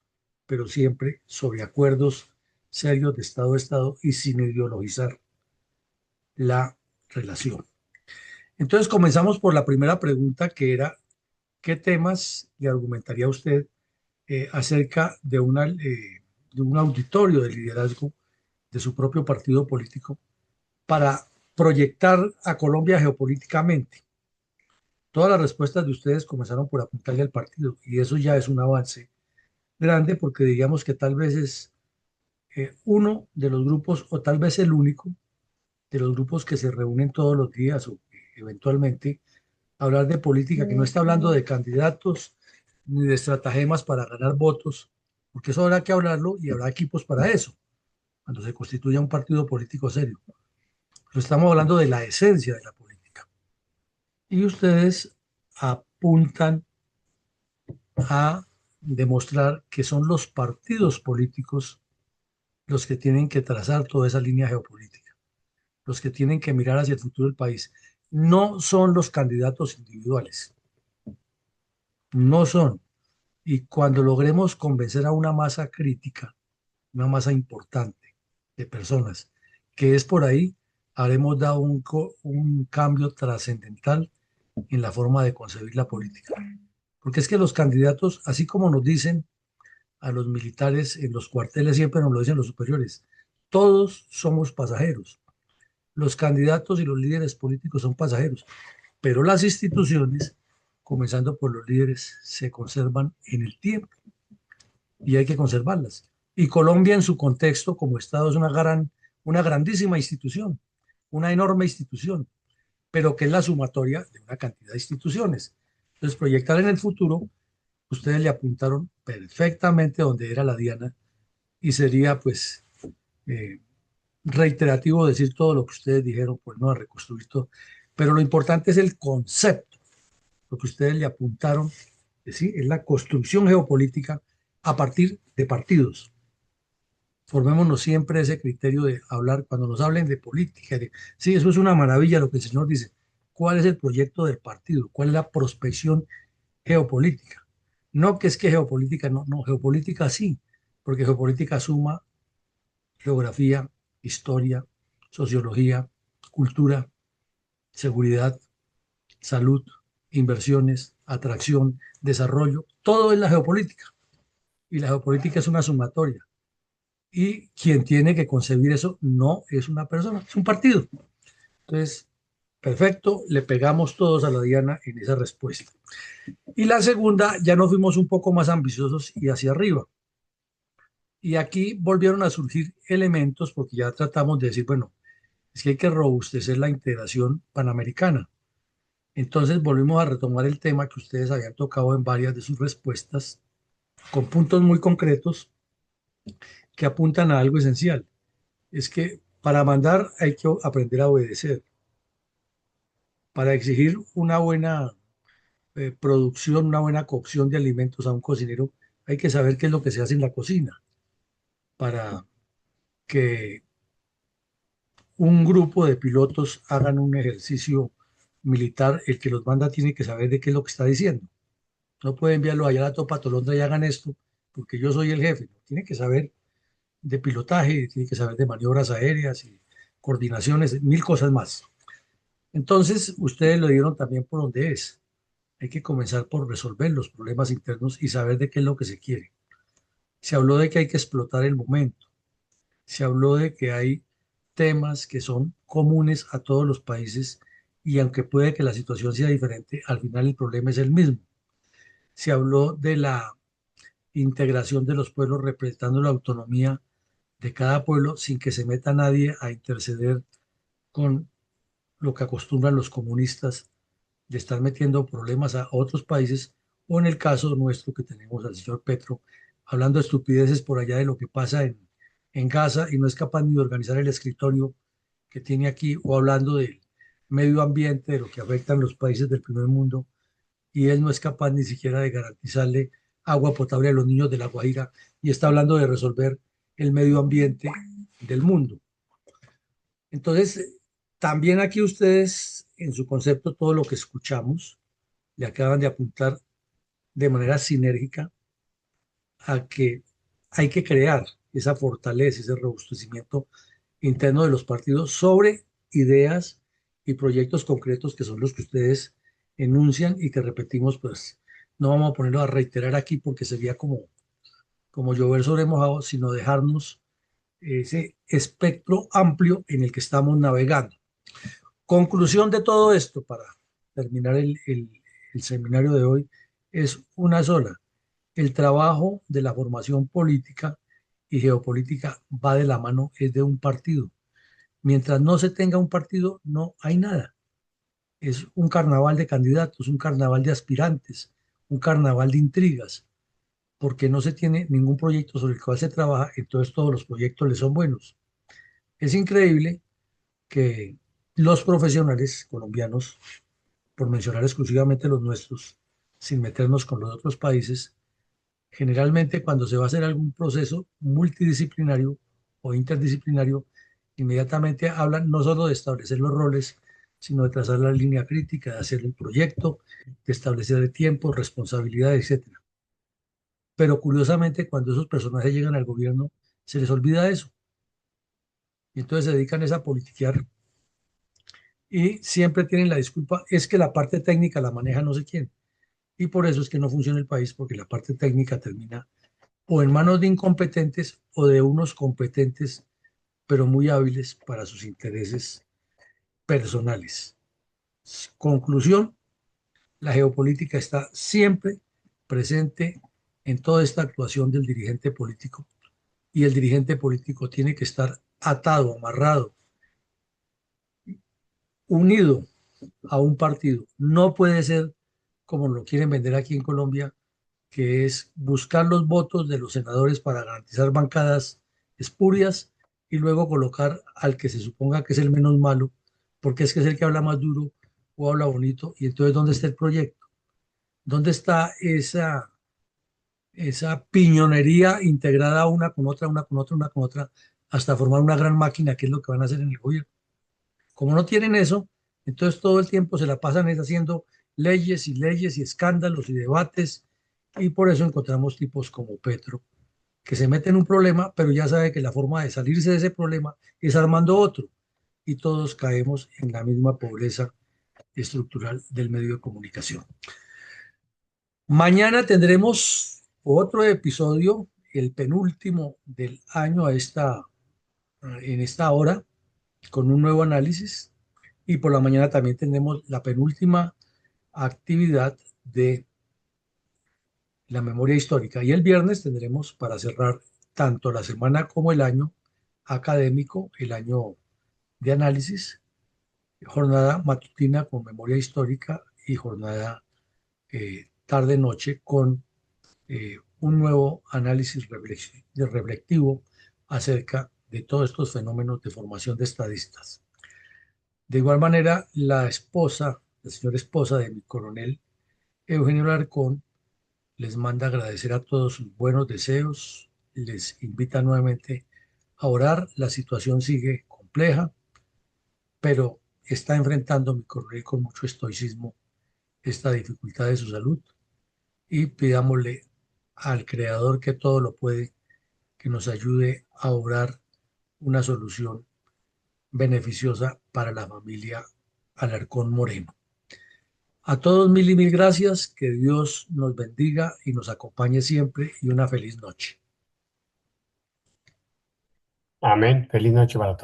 pero siempre sobre acuerdos serios de Estado a Estado y sin ideologizar la relación. Entonces comenzamos por la primera pregunta, que era ¿qué temas le argumentaría usted acerca de un auditorio de liderazgo de su propio partido político para proyectar a Colombia geopolíticamente? Todas las respuestas de ustedes comenzaron por apuntarle al partido y eso ya es un avance grande porque digamos que tal vez es uno de los grupos o tal vez el único de los grupos que se reúnen todos los días o eventualmente hablar de política, que no está hablando de candidatos ni de estratagemas para ganar votos, porque eso habrá que hablarlo y habrá equipos para eso, cuando se constituya un partido político serio. Pero estamos hablando de la esencia de la política. Y ustedes apuntan a demostrar que son los partidos políticos los que tienen que trazar toda esa línea geopolítica, los que tienen que mirar hacia el futuro del país. No son los candidatos individuales, no son. Y cuando logremos convencer a una masa crítica, una masa importante de personas, que es por ahí, habremos dado un cambio trascendental en la forma de concebir la política. Porque es que los candidatos, así como nos dicen a los militares en los cuarteles, siempre nos lo dicen los superiores, todos somos pasajeros. Los candidatos y los líderes políticos son pasajeros, pero las instituciones, comenzando por los líderes, se conservan en el tiempo y hay que conservarlas. Y Colombia en su contexto como Estado es una grandísima institución, una enorme institución, pero que es la sumatoria de una cantidad de instituciones. Entonces, proyectar en el futuro, ustedes le apuntaron perfectamente donde era la diana y sería pues reiterativo decir todo lo que ustedes dijeron, pues no a reconstruir todo, pero lo importante es el concepto, lo que ustedes le apuntaron, ¿sí? Es la construcción geopolítica a partir de partidos. Formémonos siempre ese criterio de hablar, cuando nos hablen de política, sí, eso es una maravilla lo que el señor dice, ¿cuál es el proyecto del partido? ¿Cuál es la prospección geopolítica? No que es que geopolítica, no, geopolítica sí, porque geopolítica suma geografía, historia, sociología, cultura, seguridad, salud, inversiones, atracción, desarrollo, todo es la geopolítica. Y la geopolítica es una sumatoria. Y quien tiene que concebir eso no es una persona, es un partido. Entonces, perfecto, le pegamos todos a la diana en esa respuesta. Y la segunda, ya nos fuimos un poco más ambiciosos y hacia arriba. Y aquí volvieron a surgir elementos, porque ya tratamos de decir, bueno, es que hay que robustecer la integración panamericana. Entonces volvimos a retomar el tema que ustedes habían tocado en varias de sus respuestas, con puntos muy concretos que apuntan a algo esencial. Es que para mandar hay que aprender a obedecer. Para exigir una buena producción, una buena cocción de alimentos a un cocinero, hay que saber qué es lo que se hace en la cocina. Para que un grupo de pilotos hagan un ejercicio militar, el que los manda tiene que saber de qué es lo que está diciendo. No puede enviarlo allá a la Topa Tolondra y hagan esto, porque yo soy el jefe. Tiene que saber de pilotaje, tiene que saber de maniobras aéreas y coordinaciones, mil cosas más. Entonces, ustedes lo dieron también por donde es. Hay que comenzar por resolver los problemas internos y saber de qué es lo que se quiere. Se habló de que hay que explotar el momento. Se habló de que hay temas que son comunes a todos los países y aunque puede que la situación sea diferente, al final el problema es el mismo. Se habló de la integración de los pueblos respetando la autonomía de cada pueblo sin que se meta nadie a interceder con lo que acostumbran los comunistas de estar metiendo problemas a otros países, o en el caso nuestro que tenemos al señor Petro hablando estupideces por allá de lo que pasa en Gaza y no es capaz ni de organizar el escritorio que tiene aquí, o hablando del medio ambiente, de lo que afectan los países del primer mundo, y él no es capaz ni siquiera de garantizarle agua potable a los niños de La Guajira, y está hablando de resolver el medio ambiente del mundo. Entonces, también aquí ustedes, en su concepto, todo lo que escuchamos, le acaban de apuntar de manera sinérgica a que hay que crear esa fortaleza, ese robustecimiento interno de los partidos sobre ideas y proyectos concretos que son los que ustedes enuncian y que repetimos, pues no vamos a ponerlo a reiterar aquí porque sería como llover sobre mojado, sino dejarnos ese espectro amplio en el que estamos navegando. Conclusión de todo esto, para terminar el seminario de hoy, es una sola. El trabajo de la formación política y geopolítica va de la mano, es de un partido. Mientras no se tenga un partido, no hay nada. Es un carnaval de candidatos, un carnaval de aspirantes, un carnaval de intrigas, porque no se tiene ningún proyecto sobre el cual se trabaja, entonces todos los proyectos le son buenos. Es increíble que los profesionales colombianos, por mencionar exclusivamente los nuestros, sin meternos con los otros países, generalmente cuando se va a hacer algún proceso multidisciplinario o interdisciplinario, inmediatamente hablan no solo de establecer los roles, sino de trazar la línea crítica, de hacer el proyecto, de establecer el tiempo, responsabilidades, etcétera. Pero curiosamente, cuando esos personajes llegan al gobierno, se les olvida eso. Y entonces se dedican a politiquear y siempre tienen la disculpa, es que la parte técnica la maneja no sé quién. Y por eso es que no funciona el país, porque la parte técnica termina o en manos de incompetentes o de unos competentes, pero muy hábiles para sus intereses personales. Conclusión, la geopolítica está siempre presente en toda esta actuación del dirigente político y el dirigente político tiene que estar atado, amarrado, unido a un partido. No puede ser como lo quieren vender aquí en Colombia, que es buscar los votos de los senadores para garantizar bancadas espurias y luego colocar al que se suponga que es el menos malo, porque es que es el que habla más duro o habla bonito. Y entonces, ¿dónde está el proyecto? ¿Dónde está esa piñonería integrada una con otra, una con otra, una con otra, hasta formar una gran máquina, que es lo que van a hacer en el gobierno? Como no tienen eso, entonces todo el tiempo se la pasan haciendo leyes y escándalos y debates, y por eso encontramos tipos como Petro, que se mete en un problema, pero ya sabe que la forma de salirse de ese problema es armando otro, y todos caemos en la misma pobreza estructural del medio de comunicación. Mañana tendremos otro episodio, el penúltimo del año en esta hora, con un nuevo análisis. Y por la mañana también tenemos la penúltima actividad de la memoria histórica. Y el viernes tendremos para cerrar tanto la semana como el año académico, el año de análisis, jornada matutina con memoria histórica y jornada tarde-noche con un nuevo análisis reflectivo acerca de todos estos fenómenos de formación de estadistas. De igual manera, la señora esposa de mi coronel Eugenio Alarcón les manda agradecer a todos sus buenos deseos, les invita nuevamente a orar. La situación sigue compleja, pero está enfrentando mi coronel con mucho estoicismo esta dificultad de su salud y pidámosle al Creador que todo lo puede, que nos ayude a obrar una solución beneficiosa para la familia Alarcón Moreno. A todos mil y mil gracias, que Dios nos bendiga y nos acompañe siempre y una feliz noche. Amén. Feliz noche para todos.